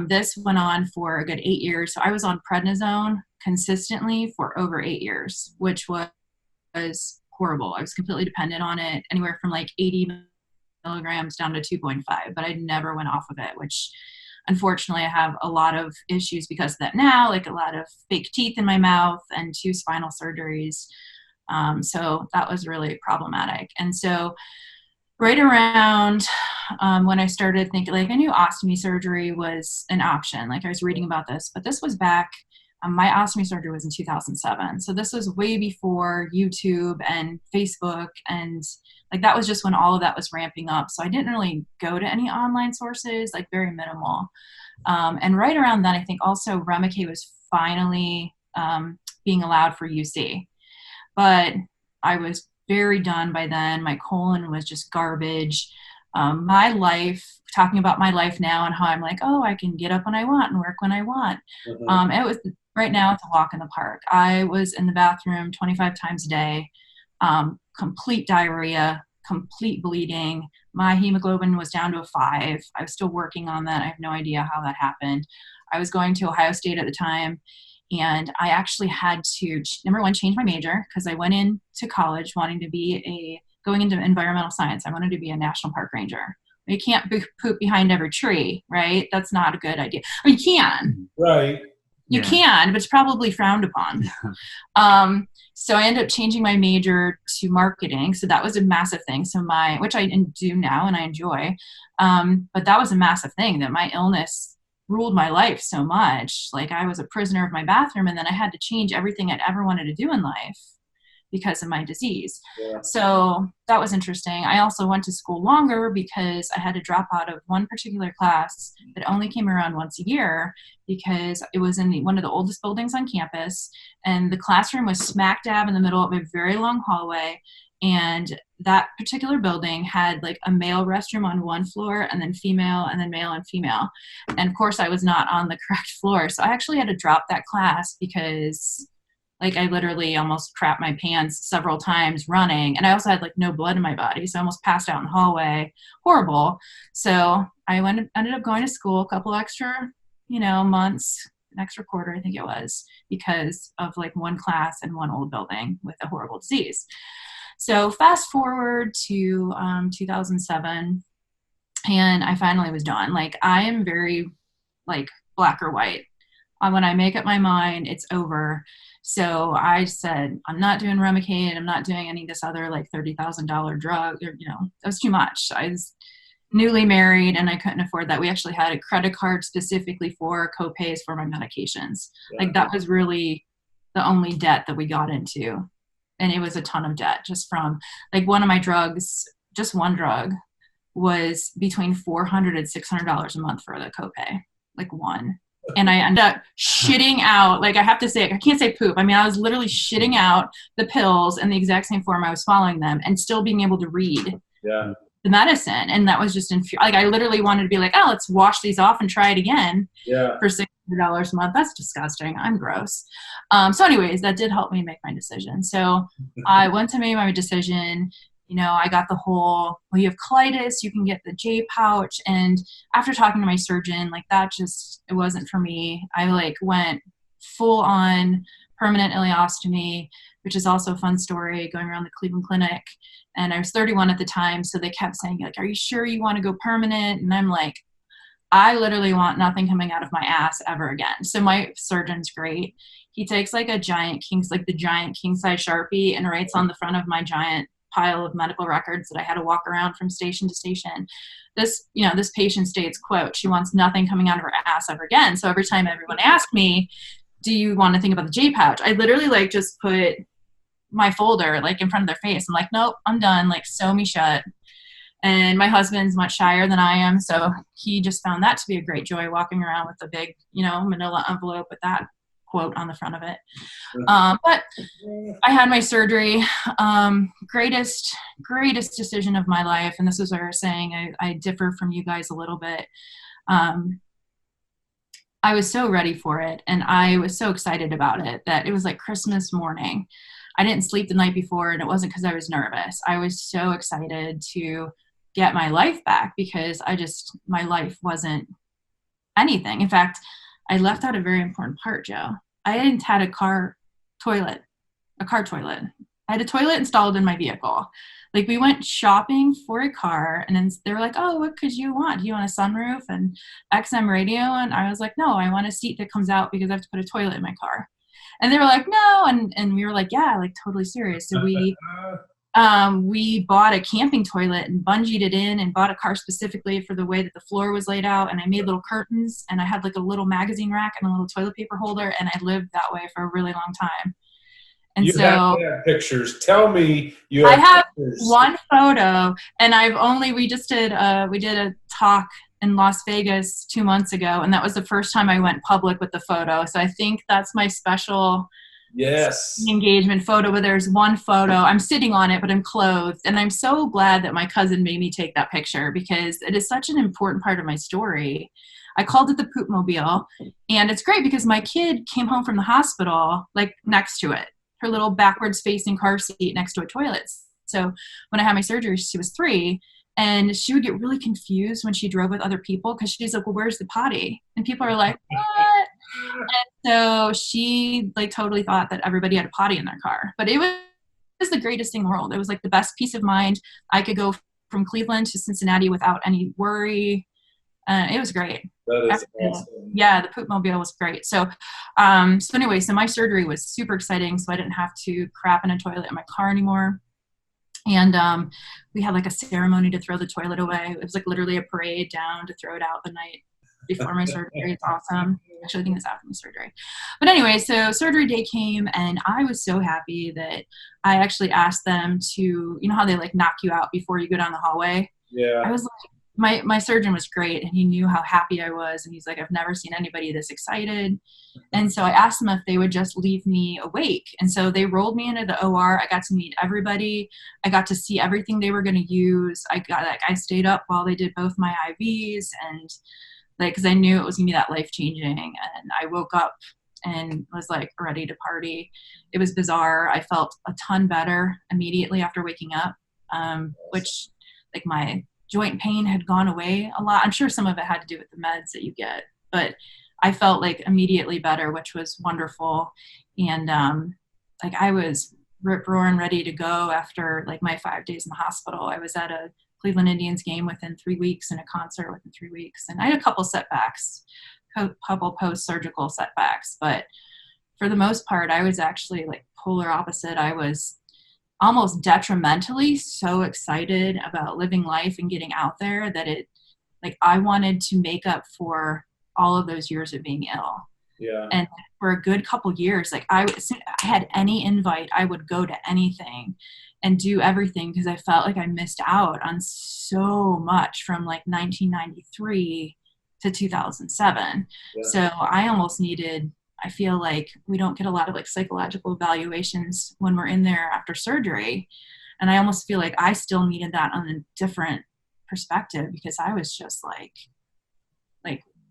This went on for a good 8 years. So I was on prednisone consistently for over 8 years, which was horrible. I was completely dependent on it, anywhere from like 80 milligrams down to 2.5, but I never went off of it, which unfortunately I have a lot of issues because of that now, like a lot of fake teeth in my mouth and 2 spinal surgeries. So that was really problematic. And so right around when I started thinking, like I knew ostomy surgery was an option. Like I was reading about this, but this was back, my ostomy surgery was in 2007. So this was way before YouTube and Facebook, and like that was just when all of that was ramping up. So I didn't really go to any online sources, like very minimal. And right around then, I think also Remicade was finally being allowed for UC. But I was very done by then. My colon was just garbage. My life, talking about my life now and how I'm like, oh, I can get up when I want and work when I want. It was right now it's a walk in the park. I was in the bathroom 25 times a day, complete diarrhea, complete bleeding. My hemoglobin was down to a 5. I was still working on that. I have no idea how that happened. I was going to Ohio State at the time, and I actually had to, number one, change my major because I went into college wanting to be going into environmental science. I wanted to be a national park ranger. You can't poop behind every tree, right? That's not a good idea. I mean, you can. Right. You can, but it's probably frowned upon. So I ended up changing my major to marketing. So that was a massive thing. So which I do now and I enjoy. But that was a massive thing, that my illness ruled my life so much. Like I was a prisoner of my bathroom, and then I had to change everything I'd ever wanted to do in life because of my disease. Yeah. So that was interesting. I also went to school longer because I had to drop out of one particular class that only came around once a year because it was in one of the oldest buildings on campus, and the classroom was smack dab in the middle of a very long hallway. And that particular building had like a male restroom on one floor, and then female, and then male and female. And of course I was not on the correct floor. So I actually had to drop that class because like I literally almost crapped my pants several times running. And I also had like no blood in my body. So I almost passed out in the hallway. Horrible. So I ended up going to school a couple extra, months, an extra quarter, I think it was, because of like one class in one old building with a horrible disease. So fast forward to 2007, and I finally was done. Like I am very like black or white. When I make up my mind, it's over. So I said, I'm not doing Remicade. I'm not doing any of this other like $30,000 drug. That was too much. I was newly married and I couldn't afford that. We actually had a credit card specifically for co-pays for my medications. Yeah. Like that was really the only debt that we got into. And it was a ton of debt just from like one of my drugs, just one drug was between $400 and $600 a month for the copay, like one. And I ended up shitting out, like I have to say, I can't say poop. I mean, I was literally shitting out the pills in the exact same form I was swallowing them and still being able to read the medicine. And that was just, like I literally wanted to be like, oh, let's wash these off and try it again for $600 a month. That's disgusting. I'm gross. So anyways, that did help me make my decision. So I went to make my decision. I got the whole, well, you have colitis, you can get the J pouch. And after talking to my surgeon, like that just, it wasn't for me. I like went full on permanent ileostomy, which is also a fun story, going around the Cleveland Clinic. And I was 31 at the time. So they kept saying like, are you sure you want to go permanent? And I'm like, I literally want nothing coming out of my ass ever again. So my surgeon's great. He takes like the giant king size Sharpie and writes on the front of my giant pile of medical records that I had to walk around from station to station. This patient states, quote, she wants nothing coming out of her ass ever again. So every time everyone asked me, do you want to think about the J pouch? I literally like just put my folder like in front of their face. I'm like, nope, I'm done. Like sew me shut. And my husband's much shyer than I am. So he just found that to be a great joy, walking around with a big, manila envelope with that quote on the front of it. But I had my surgery, greatest decision of my life. And this is what I was saying. I differ from you guys a little bit. I was so ready for it. And I was so excited about it that it was like Christmas morning. I didn't sleep the night before, and it wasn't because I was nervous. I was so excited to get my life back because my life wasn't anything. In fact, I left out a very important part, Joe. I hadn't had a car toilet. I had a toilet installed in my vehicle. Like we went shopping for a car, and then they were like, oh, what could you want? Do you want a sunroof and XM radio? And I was like, no, I want a seat that comes out because I have to put a toilet in my car. And they were like, no. And we were like, yeah, like totally serious. So we bought a camping toilet and bungeed it in and bought a car specifically for the way that the floor was laid out. And I made little curtains and I had like a little magazine rack and a little toilet paper holder. And I lived that way for a really long time. And you so have to have pictures. Tell me you I have have pictures. one photo, and we just did a talk in Las Vegas 2 months ago, and that was the first time I went public with the photo. So I think that's my special engagement photo, where there's one photo. I'm sitting on it, but I'm clothed, and I'm so glad that my cousin made me take that picture because it is such an important part of my story. I called it the poop mobile, and it's great because my kid came home from the hospital like next to it. Her little backwards facing car seat next to a toilet. So when I had my surgery, she was 3, and she would get really confused when she drove with other people because she's like, well, where's the potty? And people are like, what? And so she like totally thought that everybody had a potty in their car. But it was the greatest thing in the world. It was like the best peace of mind. I could go from Cleveland to Cincinnati without any worry. It was great. That is awesome. Yeah, the poop mobile was great. So anyway, so my surgery was super exciting. So I didn't have to crap in a toilet in my car anymore. And we had like a ceremony to throw the toilet away. It was like literally a parade down to throw it out the night before my surgery. It's awesome. Actually, I think it's after my surgery. But anyway, so surgery day came, and I was so happy that I actually asked them to, you know how they like knock you out before you go down the hallway? Yeah. I was like, my surgeon was great, and he knew how happy I was, and he's like, I've never seen anybody this excited. And so I asked them if they would just leave me awake. And so they rolled me into the OR. I got to meet everybody. I got to see everything they were going to use. I stayed up while they did both my IVs, and like, cause I knew it was gonna be that life-changing. And I woke up and was like ready to party. It was bizarre. I felt a ton better immediately after waking up, which like my joint pain had gone away a lot. I'm sure some of it had to do with the meds that you get, but I felt like immediately better, which was wonderful. And like I was rip roaring ready to go after like my 5 days in the hospital. I was at a Cleveland Indians game within 3 weeks and a concert within 3 weeks. And I had a couple setbacks, couple post-surgical setbacks, but for the most part, I was actually like polar opposite. I was almost detrimentally so excited about living life and getting out there that it, like, I wanted to make up for all of those years of being ill. Yeah. And for a good couple years, like I had any invite, I would go to anything and do everything because I felt like I missed out on so much from like 1993 to 2007. Yeah. So I almost needed, I feel like we don't get a lot of like psychological evaluations when we're in there after surgery. And I almost feel like I still needed that on a different perspective because I was just like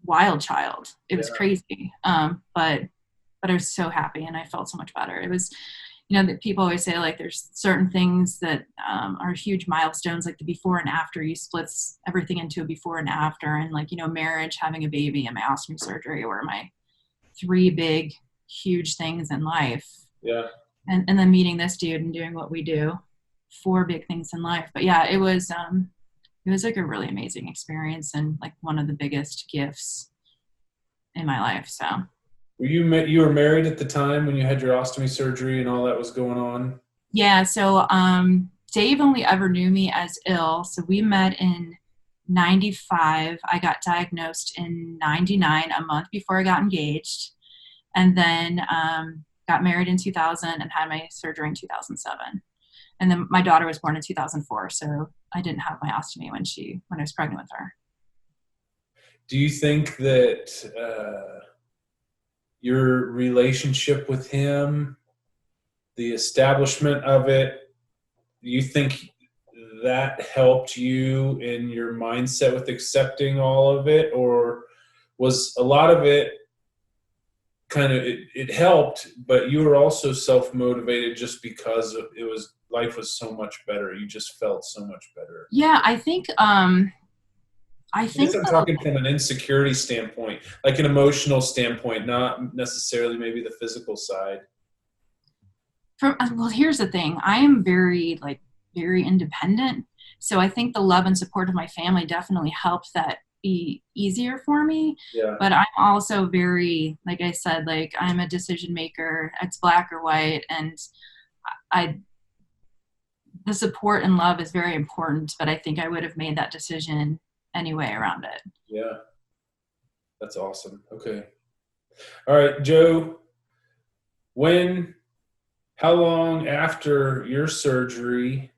wild child. It was crazy. But I was so happy and I felt so much better. It was, you know, that people always say like there's certain things that are huge milestones, like the before and after. You splits everything into a before and after, and like, you know, marriage, having a baby, and my ostomy surgery were my 3 big, huge things in life. Yeah. And then meeting this dude and doing what we do, 4 big things in life. But yeah, it was like a really amazing experience and like one of the biggest gifts in my life. So. You were married at the time when you had your ostomy surgery and all that was going on? Yeah. So Dave only ever knew me as ill. So we met in 95. I got diagnosed in 99, a month before I got engaged. And then got married in 2000 and had my surgery in 2007. And then my daughter was born in 2004. So I didn't have my ostomy when I was pregnant with her. Do you think that your relationship with him, the establishment of it, do you think that helped you in your mindset with accepting all of it? Or was a lot of it kind of, it helped, but you were also self-motivated just because life was so much better. You just felt so much better. Yeah, I think I'm talking from an insecurity standpoint, like an emotional standpoint, not necessarily maybe the physical side. Well, here's the thing. I am very independent. So I think the love and support of my family definitely helped that be easier for me. Yeah. But I'm also very, like I said, like I'm a decision maker. It's black or white, and I the support and love is very important, but I think I would have made that decision anyway around it. Yeah. That's awesome. Okay. All right, Joe, how long after your surgery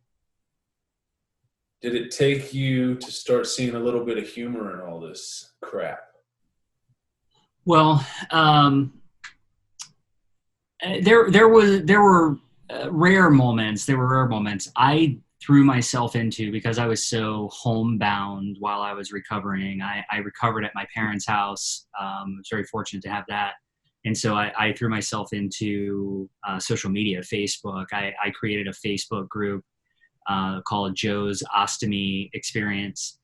did it take you to start seeing a little bit of humor in all this crap? Well, there were rare moments. There were rare moments I threw myself into because I was so homebound while I was recovering. I recovered at my parents' house. I was very fortunate to have that. And so I threw myself into social media, Facebook. I created a Facebook group called Joe's Ostomy Experience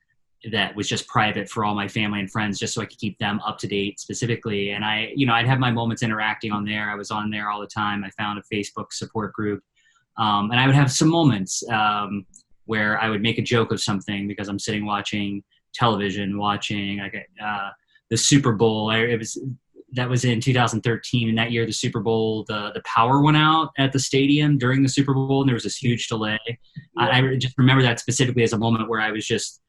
that was just private for all my family and friends, just so I could keep them up to date specifically. And I'd have my moments interacting on there. I was on there all the time. I found a Facebook support group. And I would have some moments where I would make a joke of something because I'm sitting watching television, watching the Super Bowl. That was in 2013, and that year the Super Bowl, the power went out at the stadium during the Super Bowl, and there was this huge delay. Yeah. I just remember that specifically as a moment where I was just,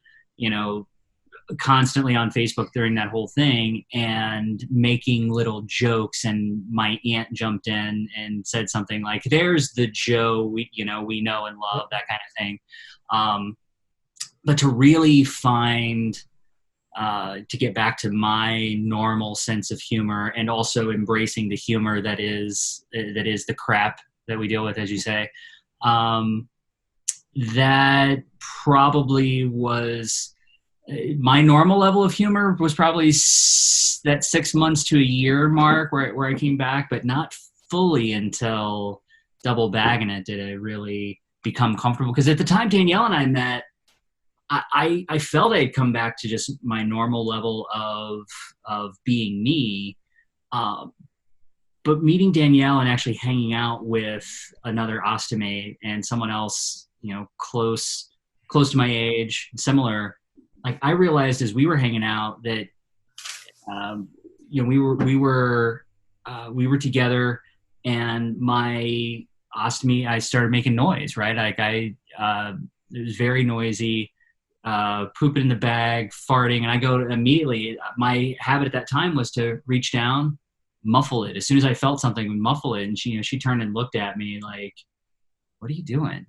constantly on Facebook during that whole thing and making little jokes, and my aunt jumped in and said something like, "There's the Joe we know and love," that kind of thing. But to really find to get back to my normal sense of humor, and also embracing the humor that is the crap that we deal with, as you say, that probably was my normal level of humor was probably that 6 months to a year mark where I came back, but not fully until Double Baggin It did I really become comfortable. Because at the time Danielle and I met, I felt I had come back to just my normal level of being me. But meeting Danielle and actually hanging out with another ostomate and someone else, close to my age, similar, like I realized as we were hanging out that, we were together, and my ostomy, I started making noise, right? Like it was very noisy, pooping in the bag, farting, and I go to immediately. My habit at that time was to reach down, muffle it. As soon as I felt something, muffle it. And she turned and looked at me like, "What are you doing?"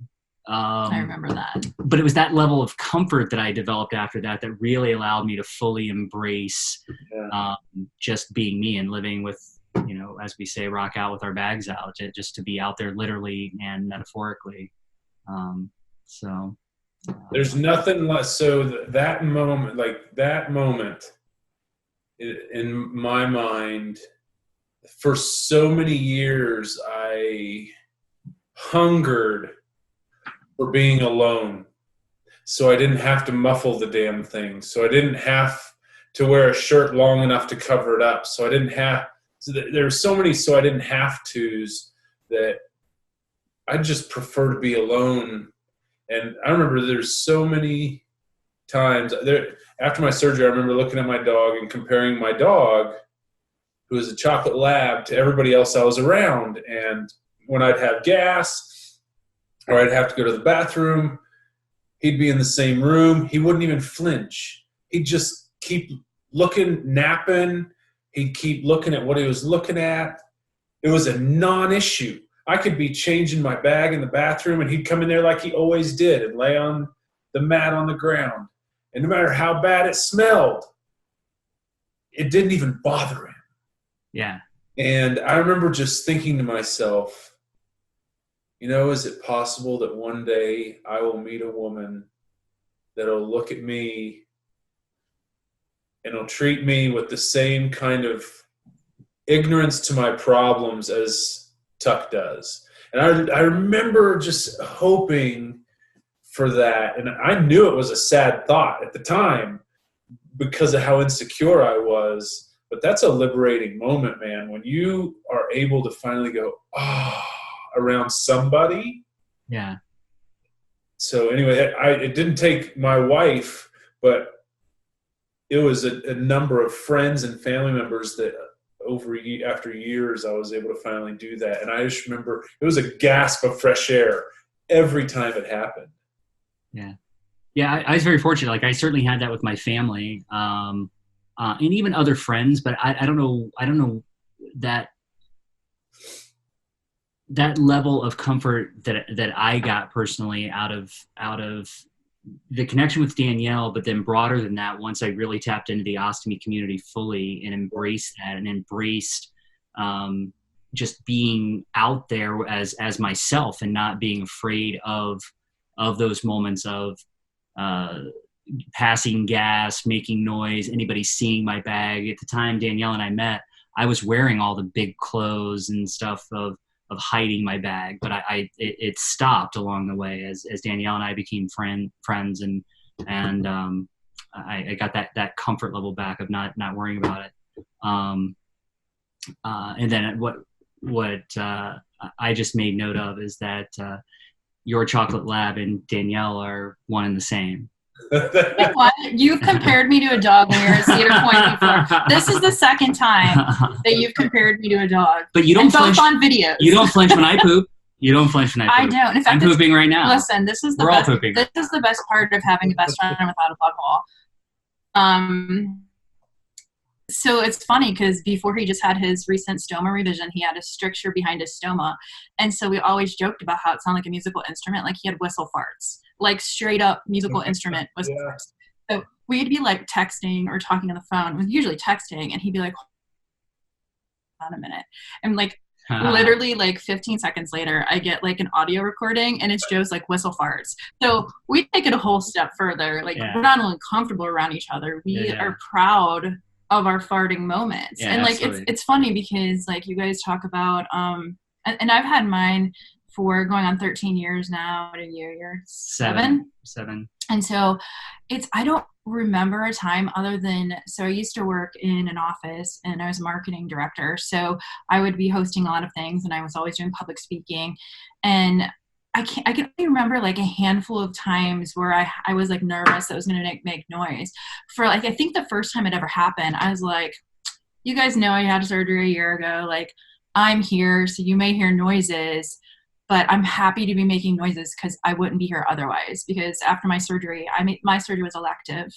I remember that. But it was that level of comfort that I developed after that really allowed me to fully embrace just being me and living with, as we say, rock out with our bags out, just to be out there literally and metaphorically. There's nothing less. So that moment in my mind, for so many years, I hungered for being alone. So I didn't have to muffle the damn thing. So I didn't have to wear a shirt long enough to cover it up. So I didn't have, there were so many so I didn't have to's that I just prefer to be alone. And I remember there's so many times after my surgery, I remember looking at my dog and comparing my dog, who was a chocolate lab, to everybody else I was around. And when I'd have gas or I'd have to go to the bathroom, he'd be in the same room. He wouldn't even flinch. He'd just keep looking, napping. He'd keep looking at what he was looking at. It was a non-issue. I could be changing my bag in the bathroom, and he'd come in there like he always did and lay on the mat on the ground. And no matter how bad it smelled, it didn't even bother him. Yeah. And I remember just thinking to myself, is it possible that one day I will meet a woman that'll look at me and will treat me with the same kind of ignorance to my problems as Tuck does? And I remember just hoping for that. And I knew it was a sad thought at the time because of how insecure I was. But that's a liberating moment, man, when you are able to finally go, around somebody. Yeah. So anyway, it didn't take my wife, but it was a number of friends and family members that after years I was able to finally do that. And I just remember it was a gasp of fresh air every time it happened. Yeah. Yeah, I was very fortunate. Like I certainly had that with my family, and even other friends. But I don't know that level of comfort that I got personally out of the connection with Danielle. But then broader than that, once I really tapped into the ostomy community fully and embraced that and embraced just being out there as myself and not being afraid of those moments of passing gas, making noise, anybody seeing my bag. At the time Danielle and I met, I was wearing all the big clothes and stuff of hiding my bag, but it stopped along the way as Danielle and I became friends, and I got that comfort level back of not worrying about it. And then what I just made note of is that your chocolate lab and Danielle are one and the same. You know what? You've compared me to a dog when we were at Cedar Point before. This is the second time that you've compared me to a dog. But you don't flinch. Both on videos. You don't flinch when I poop. You don't flinch when I poop. I don't. In fact, I'm pooping right now. Listen, this is the We're best. all pooping. This is the best part of having a best friend without a butthole. So it's funny because before he just had his recent stoma revision, he had a stricture behind his stoma. And so we always joked about how it sounded like a musical instrument, like he had whistle farts, like straight up musical instrument whistle farts. So we'd be like texting or talking on the phone, usually texting, and he'd be like, hold on a minute. And like literally like 15 seconds later, I get like an audio recording and it's Joe's like whistle farts. So we take it a whole step further. Like we're not only comfortable around each other, we are proud of our farting moments. And like it's funny because like you guys talk about and I've had mine for going on 13 years now. What are you? You're seven. And so I don't remember a time other than, so I used to work in an office and I was a marketing director. So I would be hosting a lot of things and I was always doing public speaking. And I can only remember like a handful of times where I was like nervous that I was going to make noise. For like, I think the first time it ever happened, I was like, you guys know I had surgery a year ago. Like I'm here, so you may hear noises, but I'm happy to be making noises because I wouldn't be here otherwise. Because after my surgery, my surgery was elective.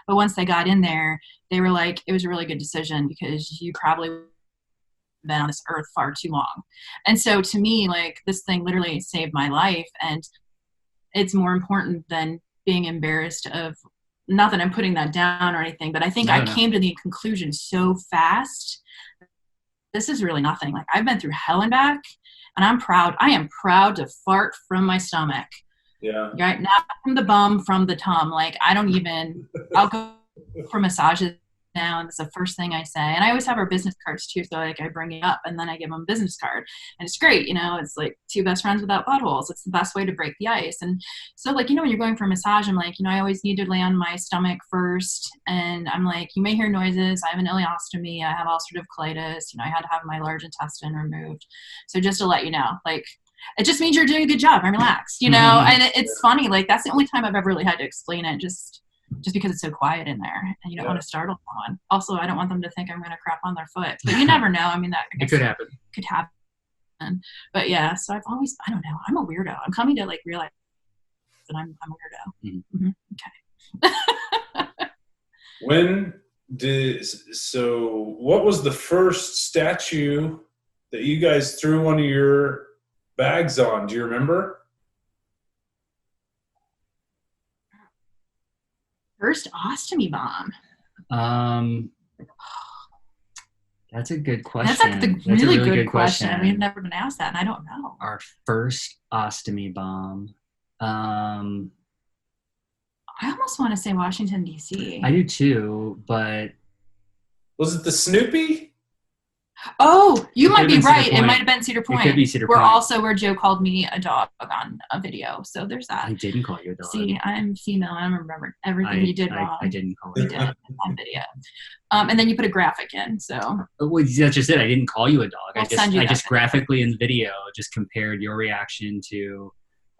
But once they got in there, they were like, it was a really good decision because you probably been on this earth far too long. And so to me, like this thing literally saved my life, and it's more important than being embarrassed of, not that I'm putting that down or anything, but I think I came to the conclusion so fast, this is really nothing. Like I've been through hell and back, and I'm proud. I am proud to fart from my stomach. Yeah. Right? Not from the bum, from the tum. Like I'll go for massages now, and it's the first thing I say. And I always have our business cards too, so like I bring it up and then I give them a business card, and it's great. It's like two best friends without buttholes. It's the best way to break the ice. And so like, when you're going for a massage, I'm like, I always need to lay on my stomach first, and I'm like, you may hear noises. I have an ileostomy. I have ulcerative colitis. I had to have my large intestine removed. So just to let you know, like, it just means you're doing a good job. I'm relaxed, And it's funny, like that's the only time I've ever really had to explain it, just because it's so quiet in there and you don't want to startle someone. Also, I don't want them to think I'm going to crap on their foot, but you never know. I mean, it could happen. But yeah, so I don't know. I'm a weirdo. I'm coming to like realize that I'm a weirdo. Okay. What was the first statue that you guys threw one of your bags on? Do you remember? First ostomy bomb. That's a good question. That's a really good question. We've never been asked that, and I don't know. Our first ostomy bomb. I almost want to say Washington, D.C. I do too, but... Was it the Snoopy? Oh, you might be right. It might have been Cedar Point. It could be Cedar Point. Where Joe called me a dog on a video. So there's that. I didn't call you a dog. See, I'm female. I remember everything you did wrong. I didn't call you a dog on video. And then you put a graphic in. So. Well, that's just it. I didn't call you a dog. I just graphically in the video just compared your reaction to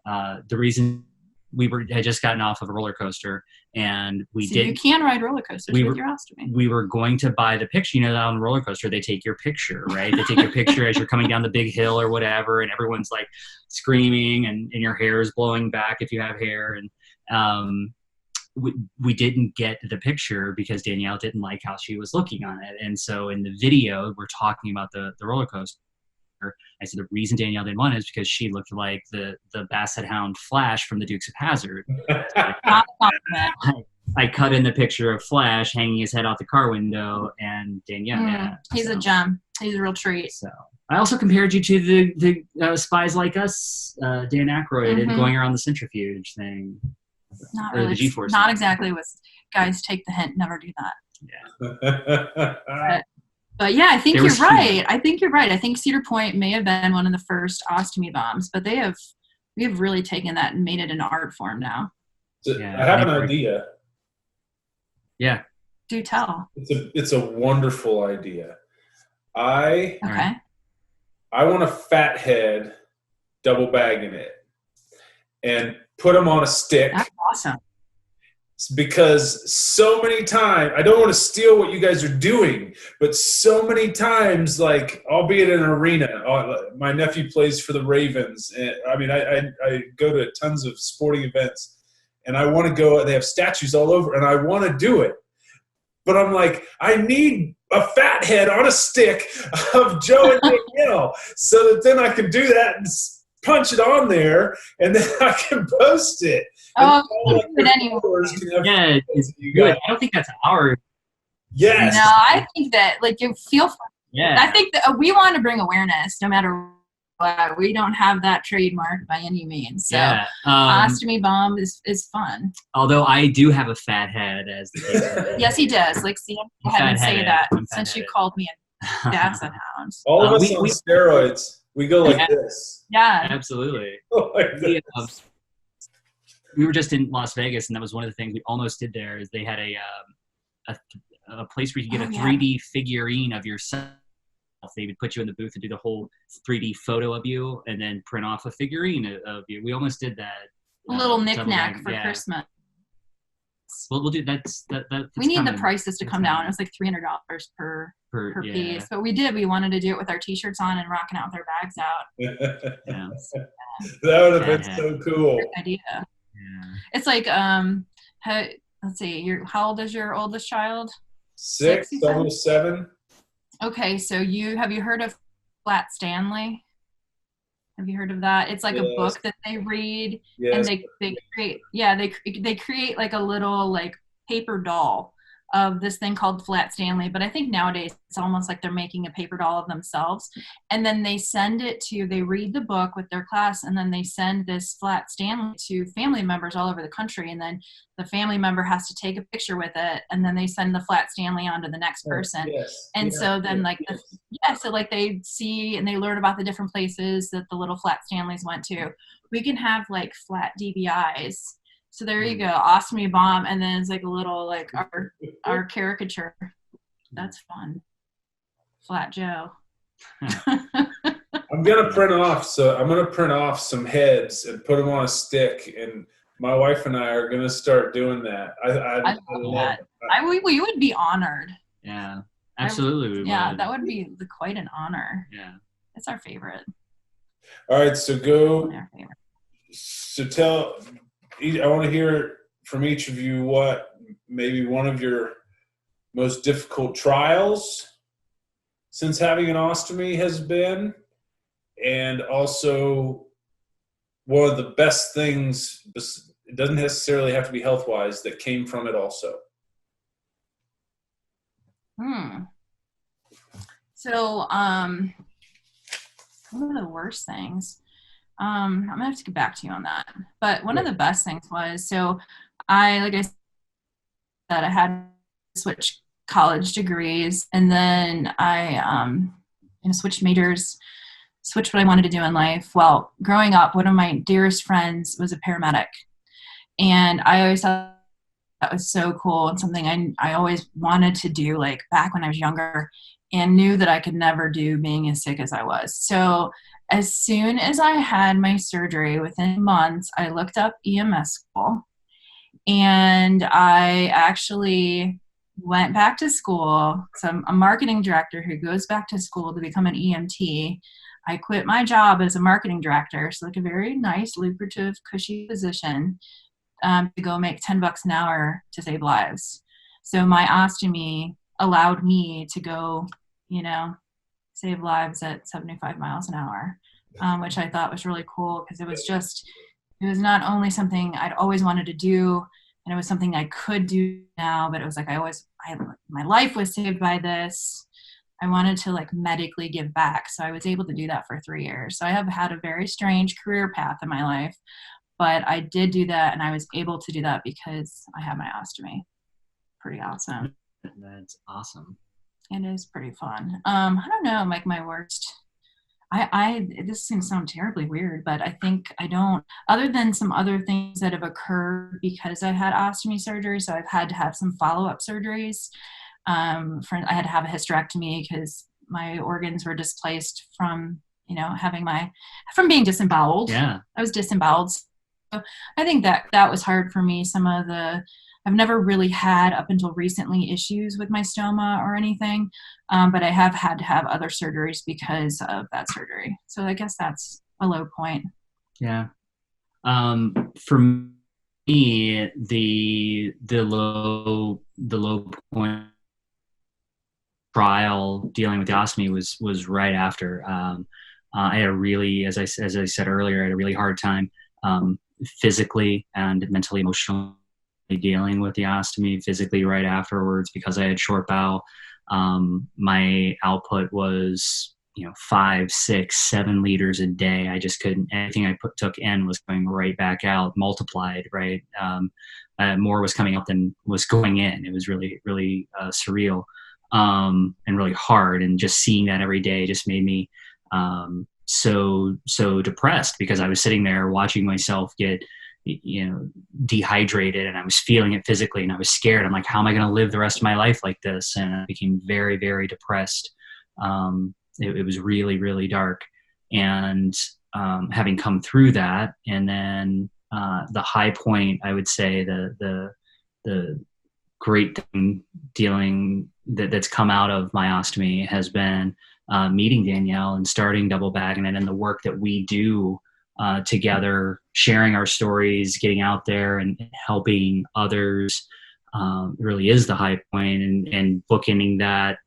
the reason had just gotten off of a roller coaster, And we so did. You can ride roller coasters with your ostomy. We were going to buy the picture. You know, on the roller coaster, they take your picture, right? They take your picture as you're coming down the big hill or whatever, and everyone's like screaming, and your hair is blowing back if you have hair. And we didn't get the picture because Danielle didn't like how she was looking on it. And so in the video, we're talking about the roller coaster. I said the reason Danielle didn't want it is because she looked like the Basset Hound Flash from the Dukes of Hazzard. I cut in the picture of Flash hanging his head out the car window, and Danielle. He's a gem. He's a real treat. So I also compared you to the Spies Like Us, Dan Aykroyd, and going around the centrifuge thing. Not really. The G-force. Not exactly with guys take the hint, never do that. Yeah. But yeah, I think you're right. I think you're right. I think Cedar Point may have been one of the first ostomy bombs, but we have really taken that and made it an art form now. So I have an idea. Yeah. Do tell. It's a wonderful idea. I Okay. want a fathead double bagging it and put them on a stick. That's awesome. Because so many times, I don't want to steal what you guys are doing, but so many times, like, albeit in an arena, my nephew plays for the Ravens. And I mean, I go to tons of sporting events, and I want to go, they have statues all over, and I want to do it. But I'm like, I need a fathead on a stick of Joe and Danielle so that then I can do that and punch it on there, and then I can post it. Oh, but anyway. Yeah, it's good. I don't think that's ours. Yes. No, I think that, like, you feel. Yeah. I think that we want to bring awareness, no matter what. We don't have that trademark by any means. So, ostomy bomb is fun. Although I do have a fat head, as the case is. Yes, he does. Like, see, go ahead and say that since you called me a Basset Hound. All of us on steroids. We go like this. Yeah. Absolutely. Like this. We were just in Las Vegas, and that was one of the things we almost did there. Is they had a place where you could get a 3D figurine of yourself. They would put you in the booth and do the whole 3D photo of you, and then print off a figurine of you. We almost did that. A little knick-knack for Christmas. We'll do that's we need the prices to come down. It was like $300 per piece, but we did. We wanted to do it with our T-shirts on and rocking out with our bags out. That would have been so cool. Great idea. Yeah. It's like let's see. How old is your oldest child? 6, almost 7. Okay, so have you heard of Flat Stanley? Have you heard of that? It's like a book that they read, and they create like a little like paper doll of this thing called Flat Stanley. But I think nowadays it's almost like they're making a paper doll of themselves, and then they read the book with their class, and then they send this Flat Stanley to family members all over the country, and then the family member has to take a picture with it, and then they send the Flat Stanley on to the next person. So then so like they see and they learn about the different places that the little Flat Stanleys went to. We can have like flat DBIs. So there you go, ostomy bomb, and then it's like a little like our caricature. That's fun. Flat Joe. I'm gonna print off some heads and put them on a stick, and my wife and I are gonna start doing that. I love that. We would be honored. Yeah, absolutely. That would be quite an honor. Yeah, it's our favorite. All right, so go. So I want to hear from each of you what maybe one of your most difficult trials since having an ostomy has been, and also one of the best things, it doesn't necessarily have to be health-wise, that came from it also. So, one of the worst things, I'm gonna have to get back to you on that. But one of the best things was, so like I said, I had to switch college degrees, and then I switched majors, switched what I wanted to do in life. Well, growing up, one of my dearest friends was a paramedic, and I always thought that was so cool and something I always wanted to do, like back when I was younger, and knew that I could never do being as sick as I was. So as soon as I had my surgery, within months, I looked up EMS school, And I actually went back to school. So I'm a marketing director who goes back to school to become an EMT. I quit my job as a marketing director, so like a very nice, lucrative, cushy position, to go make $10 an hour to save lives. So my ostomy allowed me to go, save lives at 75 miles an hour, which I thought was really cool because it was not only something I'd always wanted to do, and it was something I could do now, but it was like my life was saved by this. I wanted to like medically give back. So I was able to do that for 3 years. So I have had a very strange career path in my life, but I did do that, and I was able to do that because I had my ostomy. Pretty awesome. That's awesome. It is pretty fun. I don't know, like my worst. This is going to sound terribly weird, but I think I don't, other than some other things that have occurred because I had ostomy surgery. So I've had to have some follow-up surgeries. I had to have a hysterectomy because my organs were displaced from, from being disemboweled. Yeah. I was disemboweled. So I think that was hard for me. I've never really had, up until recently, issues with my stoma or anything, but I have had to have other surgeries because of that surgery. So I guess that's a low point. Yeah. For me, the low point trial dealing with the ostomy was right after. I had a really, as I said earlier, I had a really hard time physically and mentally, emotionally dealing with the ostomy. Physically right afterwards, because I had short bowel, my output was 5, 6, 7 liters a day. I just couldn't, anything I took in was going right back out, multiplied, right? More was coming out than was going in. It was really, really surreal, and really hard, and just seeing that every day just made me so depressed, because I was sitting there watching myself get dehydrated, and I was feeling it physically, and I was scared. I'm like, how am I going to live the rest of my life like this? And I became very, very depressed. It was really, really dark. And having come through that, and then the high point, I would say the great thing that's come out of my ostomy has been meeting Danielle and starting Double Baggin It, and the work that we do together, sharing our stories, getting out there and helping others, really is the high point, and bookending that,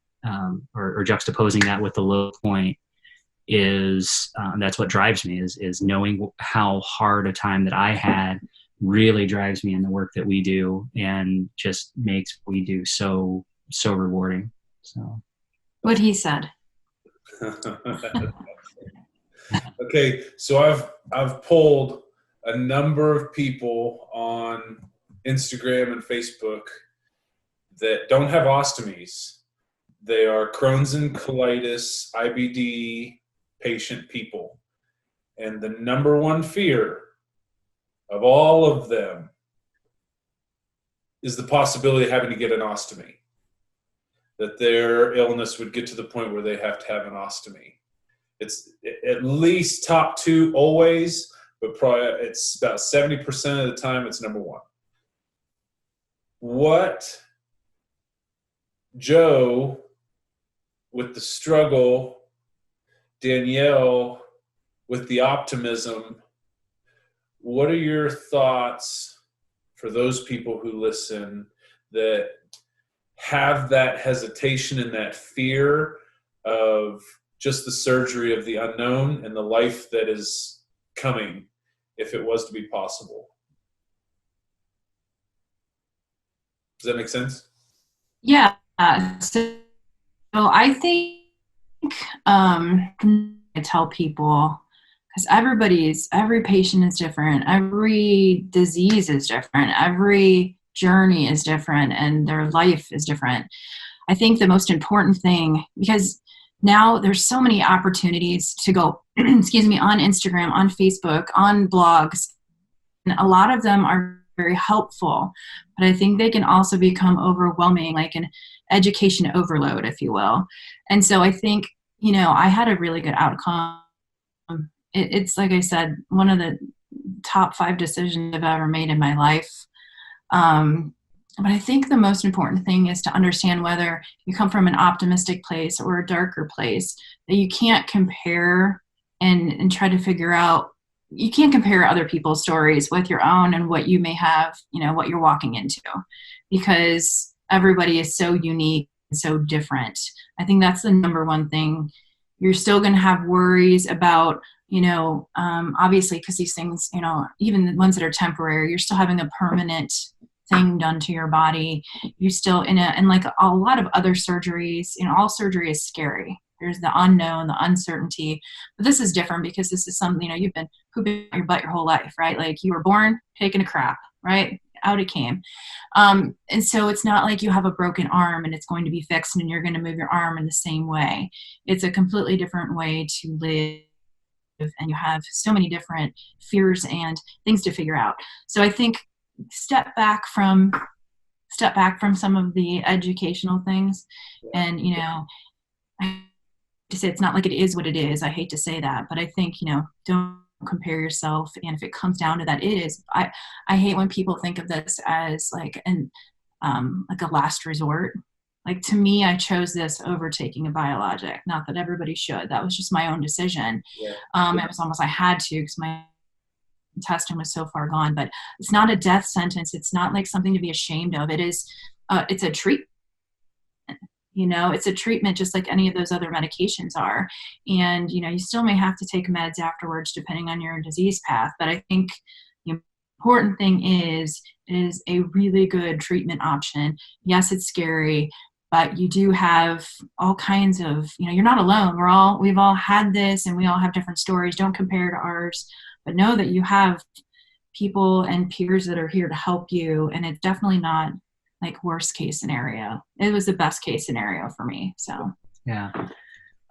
or juxtaposing that with the low point is, that's what drives me, is knowing how hard a time that I had really drives me in the work that we do, and just makes what we do so rewarding. So what he said. Okay, so I've polled a number of people on Instagram and Facebook that don't have ostomies. They are Crohn's and colitis, IBD patient people. And the number one fear of all of them is the possibility of having to get an ostomy. That their illness would get to the point where they have to have an ostomy. It's at least top 2 always, but probably it's about 70% of the time it's number 1. What Joe with the struggle, Danielle with the optimism, what are your thoughts for those people who listen that have that hesitation and that fear of just the surgery of the unknown and the life that is coming if it was to be possible? Does that make sense? Yeah. So I think I tell people, because every patient is different, every disease is different, every journey is different, and their life is different. I think the most important thing, because now there's so many opportunities to go, excuse me, on Instagram, on Facebook, on blogs, and a lot of them are very helpful, but I think they can also become overwhelming, like an education overload, if you will. And so I think, I had a really good outcome. It's like I said, one of the top 5 decisions I've ever made in my life. But I think the most important thing is to understand whether you come from an optimistic place or a darker place, that you can't compare and try to figure out, you can't compare other people's stories with your own and what you may have, what you're walking into, because everybody is so unique and so different. I think that's the number one thing. You're still going to have worries about, obviously, because these things, even the ones that are temporary, you're still having a permanent thing done to your body. You still and like a lot of other surgeries, all surgery is scary. There's the unknown, the uncertainty, but this is different because this is something, you've been pooping your butt your whole life, right? Like you were born taking a crap, right? Out it came. And so it's not like you have a broken arm and it's going to be fixed and you're going to move your arm in the same way. It's a completely different way to live, and you have so many different fears and things to figure out. So I think step back from some of the educational things, and I to say it's not like it is what it is. I hate to say that, but I think don't compare yourself. And if it comes down to that, it is. I hate when people think of this as like like a last resort. Like to me, I chose this over taking a biologic. Not that everybody should. That was just my own decision. Yeah. It was almost I had to, because my intestine was so far gone. But it's not a death sentence. It's not like something to be ashamed of. It is. It's a treatment. It's a treatment just like any of those other medications are. And, you still may have to take meds afterwards depending on your disease path. But I think the important thing is a really good treatment option. Yes, it's scary, but you do have all kinds of, you're not alone. We've all had this, and we all have different stories. Don't compare to ours, but know that you have people and peers that are here to help you. And it's definitely not like worst case scenario. It was the best case scenario for me. So yeah.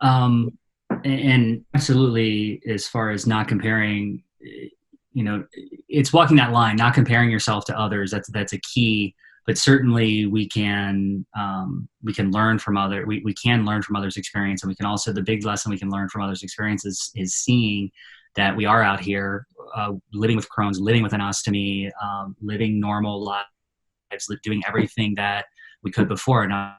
And absolutely, as far as not comparing, it's walking that line, not comparing yourself to others. That's a key. But certainly we can learn from we can learn from others' experience, and we can also, the big lesson we can learn from others' experiences is seeing that we are out here living with Crohn's, living with an ostomy, living normal lives, doing everything that we could before. Now,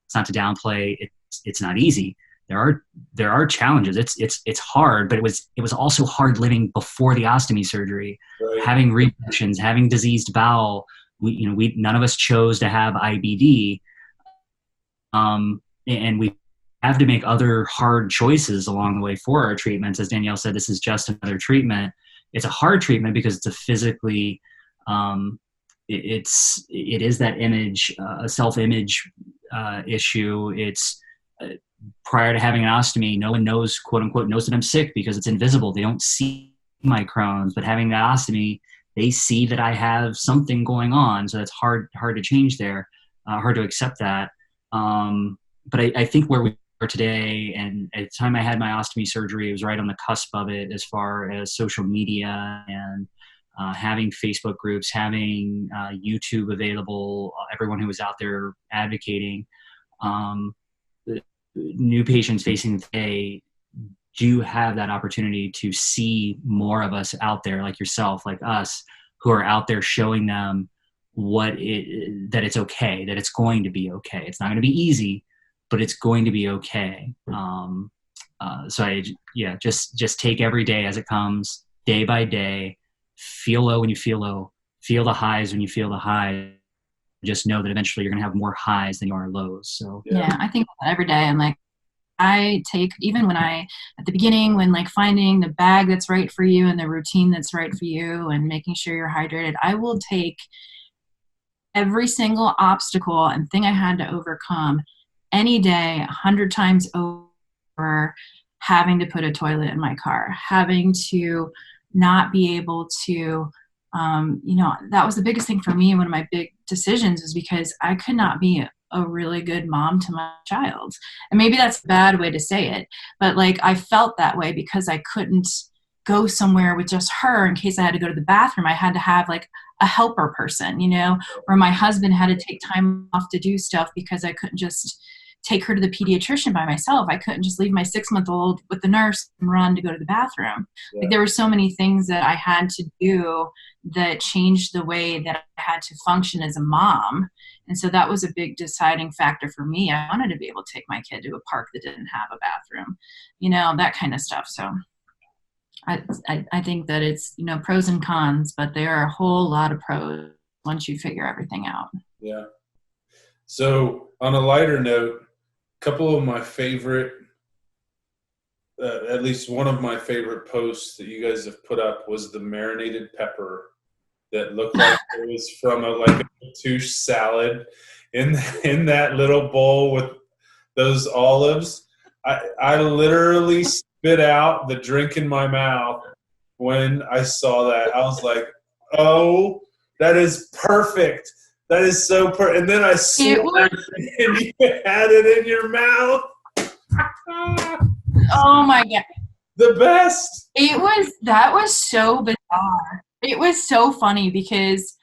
it's not to downplay. It's not easy. There are challenges. It's hard, but it was also hard living before the ostomy surgery, right. Having repercussions, having diseased bowel. We none of us chose to have IBD, and we have to make other hard choices along the way for our treatments. As Danielle said, this is just another treatment. It's a hard treatment because it's a physically it is that image, a self-image issue. It's prior to having an ostomy, no one knows, quote unquote, knows that I'm sick because it's invisible. They don't see my Crohn's, but having the ostomy, they see that I have something going on. So that's hard to change there, hard to accept that. But I think where we are today, and at the time I had my ostomy surgery, it was right on the cusp of it as far as social media and having Facebook groups, having YouTube available, everyone who was out there advocating. New patients facing today do have that opportunity to see more of us out there, like yourself, like us, who are out there showing them that it's okay, that it's going to be okay. It's not going to be easy, but it's going to be okay. So just take every day as it comes, day by day. Feel low when you feel low. Feel the highs when you feel the highs. Just know that eventually you're going to have more highs than you are lows. So yeah, I think every day I'm like, I take, even when at the beginning, when like finding the bag that's right for you and the routine that's right for you and making sure you're hydrated, I will take every single obstacle and thing I had to overcome any day, 100 times over, having to put a toilet in my car, having to not be able to, that was the biggest thing for me. One of my big decisions was because I could not be a really good mom to my child. And maybe that's a bad way to say it, but like I felt that way because I couldn't go somewhere with just her in case I had to go to the bathroom. I had to have like a helper person, or my husband had to take time off to do stuff because I couldn't just take her to the pediatrician by myself. I couldn't just leave my 6-month-old with the nurse and run to go to the bathroom. Yeah. Like there were so many things that I had to do that changed the way that I had to function as a mom. And so that was a big deciding factor for me. I wanted to be able to take my kid to a park that didn't have a bathroom, that kind of stuff. So I think that it's, pros and cons, but there are a whole lot of pros once you figure everything out. Yeah. So on a lighter note, a couple of my favorite, at least one of my favorite posts that you guys have put up was the marinated pepper that looked like it was from a touche salad in that little bowl with those olives. I literally spit out the drink in my mouth when I saw that. I was like, oh, that is perfect. That is so perfect. And then I swore and you had it in your mouth. Oh my God. The best. That was so bizarre. It was so funny because,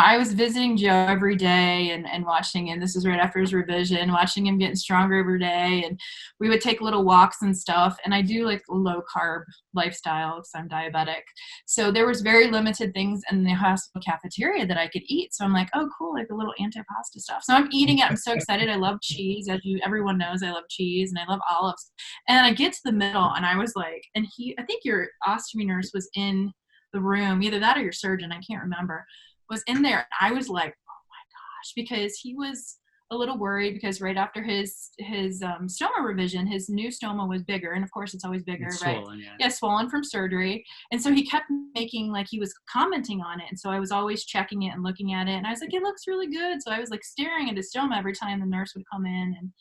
I was visiting Joe every day and watching him. This was right after his revision, watching him getting stronger every day. And we would take little walks and stuff. And I do like low carb lifestyle because I'm diabetic. So there was very limited things in the hospital cafeteria that I could eat. So I'm like, oh, cool, like a little antipasta stuff. So I'm eating it. I'm so excited. I love cheese. Everyone knows I love cheese and I love olives. And I get to the middle and I was like, I think your ostomy nurse was in the room, either that or your surgeon, I can't remember, was in there. I was like, oh my gosh, because he was a little worried because right after his stoma revision, his new stoma was bigger. And of course it's always bigger, it's right? Swollen, yeah, swollen from surgery. And so he kept making like he was commenting on it. And so I was always checking it and looking at it. And I was like, it looks really good. So I was like staring at his stoma every time the nurse would come in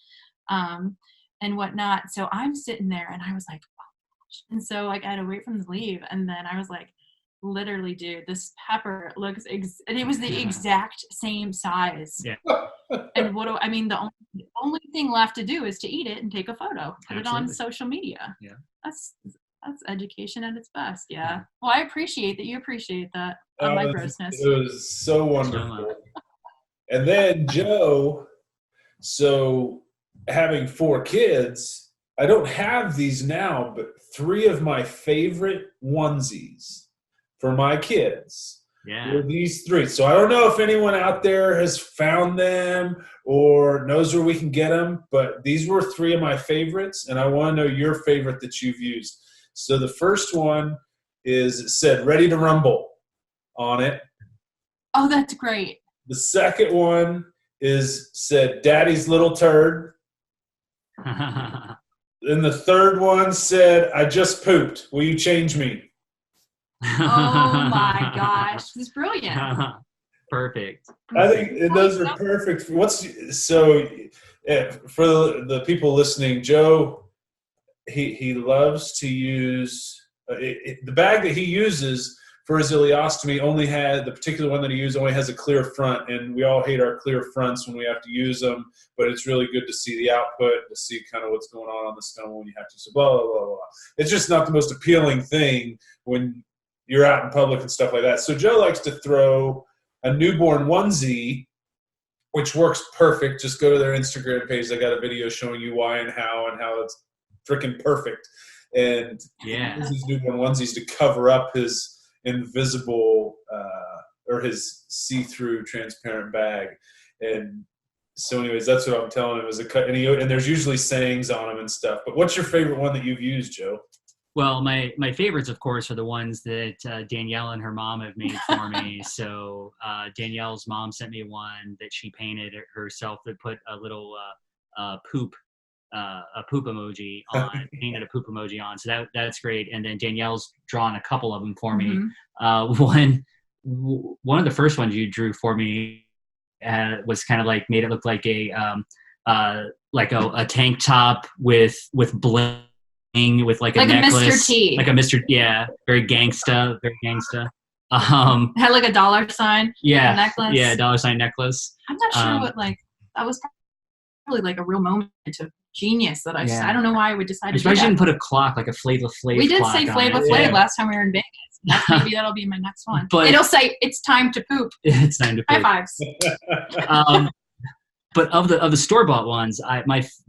and whatnot. So I'm sitting there and I was like, oh gosh. And so like I had to wait for him to leave. And then I was like, literally, dude, this pepper looks and it was the exact same size. Yeah. And the only thing left to do is to eat it and take a photo, put it on social media. Yeah. That's education at its best. Yeah. Well, I appreciate that you appreciate that on my grossness. It was so wonderful. And then Joe, so having 4 kids, I don't have these now, but 3 of my favorite onesies for my kids were these 3. So I don't know if anyone out there has found them or knows where we can get them, but these were 3 of my favorites, and I want to know your favorite that you've used. So the first one said "Ready to Rumble" on it. Oh, that's great. The second one said "Daddy's Little Turd." And the third one said, "I just pooped. Will you change me?" Oh my gosh, this is brilliant. Perfect. I think those are perfect. For the people listening, Joe, he loves to use the bag that he uses for his ileostomy. The particular one that he uses only has a clear front, and we all hate our clear fronts when we have to use them. But it's really good to see the output, to see kind of what's going on the stoma when you have to. So blah blah blah blah. It's just not the most appealing thing when you're out in public and stuff like that. So Joe likes to throw a newborn onesie, which works perfect. Just go to their Instagram page. They got a video showing you why and how it's freaking perfect. And he uses these newborn onesies to cover up his invisible or his see-through transparent bag. And so anyways, that's what I'm telling him and there's usually sayings on them and stuff. But what's your favorite one that you've used, Joe? Well, my favorites, of course, are the ones that Danielle and her mom have made for me. So Danielle's mom sent me one that she painted herself that put a little poop emoji on, painted a poop emoji on. So that's great. And then Danielle's drawn a couple of them for me. One of the first ones you drew for me was kind of like made it look like a tank top with bling. With like a necklace, Mr. T. like a Mr. Very gangsta. Had like a dollar sign. Yeah, necklace. Yeah, dollar sign necklace. I'm not sure what that was probably like a real moment of genius that I don't know why I would decide to do that. Especially didn't put a clock like a Flavor Flav. We did say Flavor Flav last time we were in Vegas. Maybe that'll be my next one. But it'll say it's time to poop. It's time to poop. High fives. But of the store bought ones,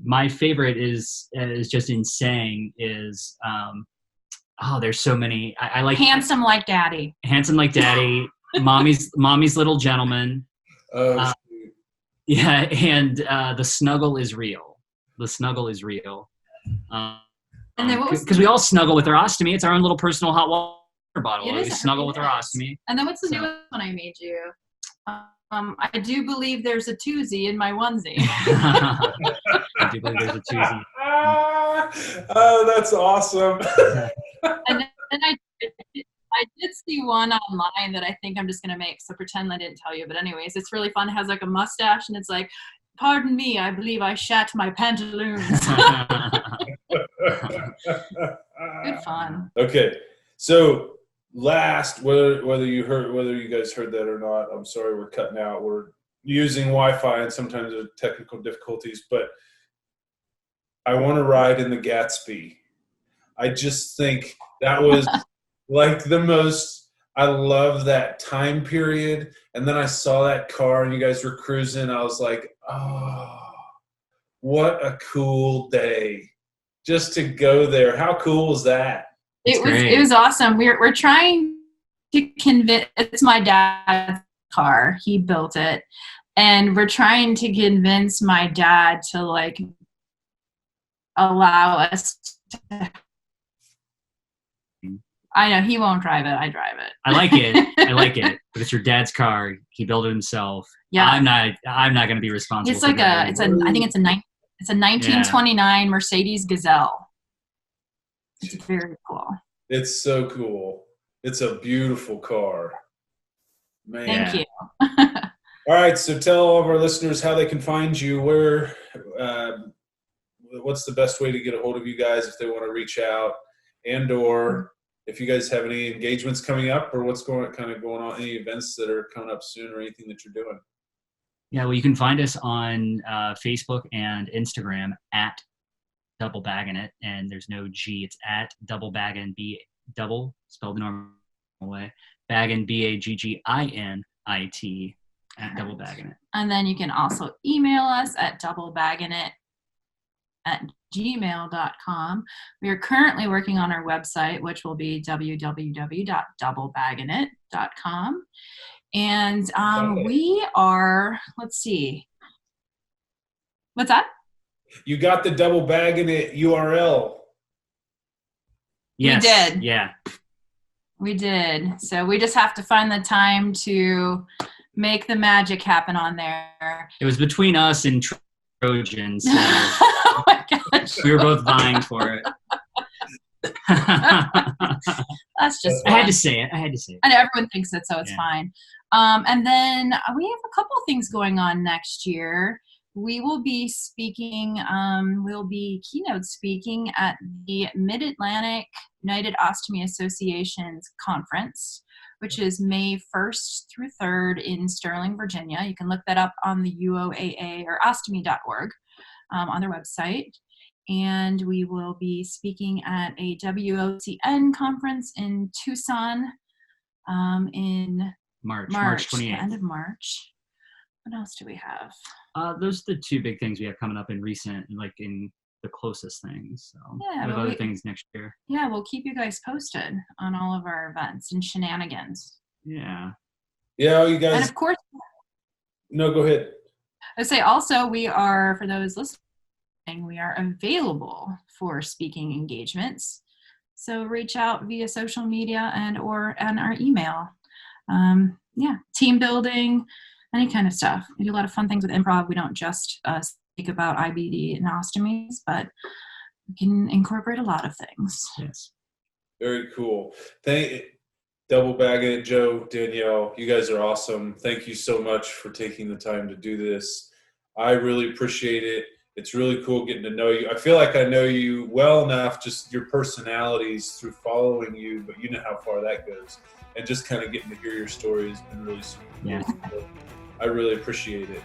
my favorite is just insane. Is there's so many. I like Handsome Like Daddy. Handsome Like Daddy. Mommy's Little Gentleman. Yeah, and the Snuggle is Real. The Snuggle is Real. And then because we all snuggle with our ostomy. It's our own little personal hot water bottle. We snuggle with our ostomy. ostomy. And then what's the newest one I made you? I do believe there's a twosie in my onesie. I do believe there's a twosie. Oh, that's awesome. And then I did see one online that I think I'm just going to make, so pretend I didn't tell you. But anyways, it's really fun. It has like a mustache, and it's like, pardon me, I believe I shat my pantaloons. Good fun. Okay, so last, whether you guys heard that or not, I'm sorry, we're cutting out. We're using Wi-Fi, and sometimes there's technical difficulties, but I want to ride in the Gatsby. I just think that was like the most, I love that time period. And then I saw that car and you guys were cruising. I was like, oh, what a cool day just to go there. How cool was that? It was awesome. We're trying to convince, it's my dad's car. He built it. And we're trying to convince my dad to like allow us to. I know he won't drive it. I drive it. I like it. But it's your dad's car. He built it himself. Yeah. I'm not going to be responsible. It's like I think it's a 1929 Mercedes Gazelle. It's very cool. It's so cool. It's a beautiful car. Man. Thank you. All right. So tell all of our listeners how they can find you. What's the best way to get a hold of you guys if they want to reach out, or if you guys have any engagements coming up, or what's going on, any events that are coming up soon, or anything that you're doing? Yeah, well, you can find us on Facebook and Instagram at Double Baggin It, and there's no G. It's at Double Baggin, double spelled the normal way, Baggin, Baggin It, at Double Baggin It. And then you can also email us at doublebagginit@gmail.com. We are currently working on our website, which will be www.doublebagginit.com. And we are, let's see. What's that? You got the Double Baggin It URL. Yes. We did. Yeah. We did. So we just have to find the time to make the magic happen on there. It was between us and Trojan, so oh my gosh. we were both vying for it. That's just fun. I had to say it. And everyone thinks it, so it's fine. And then we have a couple of things going on next year. We will be speaking, keynote speaking at the Mid-Atlantic United Ostomy Association's conference, which is May 1st through 3rd in Sterling, Virginia. You can look that up on the UOAA or ostomy.org on their website. And we will be speaking at a WOCN conference in Tucson in March 28th. The end of March. What else do we have? Those are the two big things we have coming up in the closest things. So yeah, we have other things next year. Yeah, we'll keep you guys posted on all of our events and shenanigans. Yeah. Yeah, you guys. And of course. No, go ahead. I say also we are, for those listening, we are available for speaking engagements. So reach out via social media and our email. Team building, any kind of stuff. We do a lot of fun things with improv. We don't just speak about IBD and ostomies, but we can incorporate a lot of things. Yes. Very cool. Double Baggin It, Joe, Danielle, you guys are awesome. Thank you so much for taking the time to do this. I really appreciate it. It's really cool getting to know you. I feel like I know you well enough, just your personalities through following you, but you know how far that goes. And just kind of getting to hear your story has been really super cool. Yeah. I really appreciate it.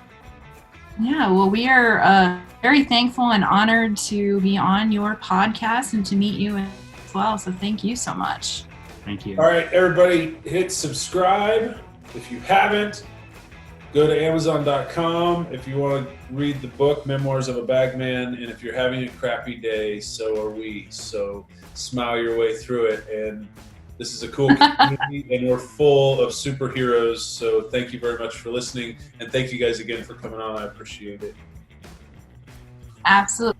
Yeah, well, we are very thankful and honored to be on your podcast and to meet you as well. So thank you so much. Thank you. All right, everybody, hit subscribe if you haven't. Go to Amazon.com if you want to read the book, Memoirs of a Bagman. And if you're having a crappy day, so are we. So smile your way through it. And this is a cool community, and we're full of superheroes. So thank you very much for listening. And thank you guys again for coming on. I appreciate it. Absolutely.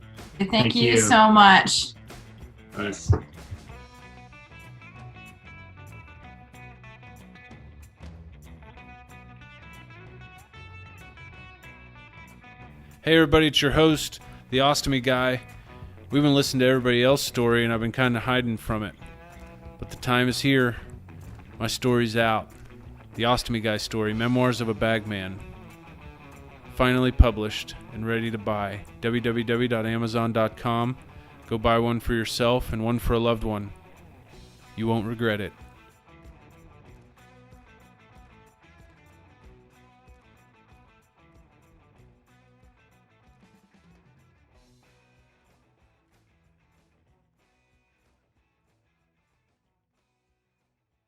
Thank you so much. Nice. Hey everybody, it's your host, the Ostomy guy. We've been listening to everybody else's story and I've been kind of hiding from it. But the time is here. My story's out. The Ostomy guy story, Memoirs of a Bagman. Finally published and ready to buy. www.amazon.com. Go buy one for yourself and one for a loved one. You won't regret it.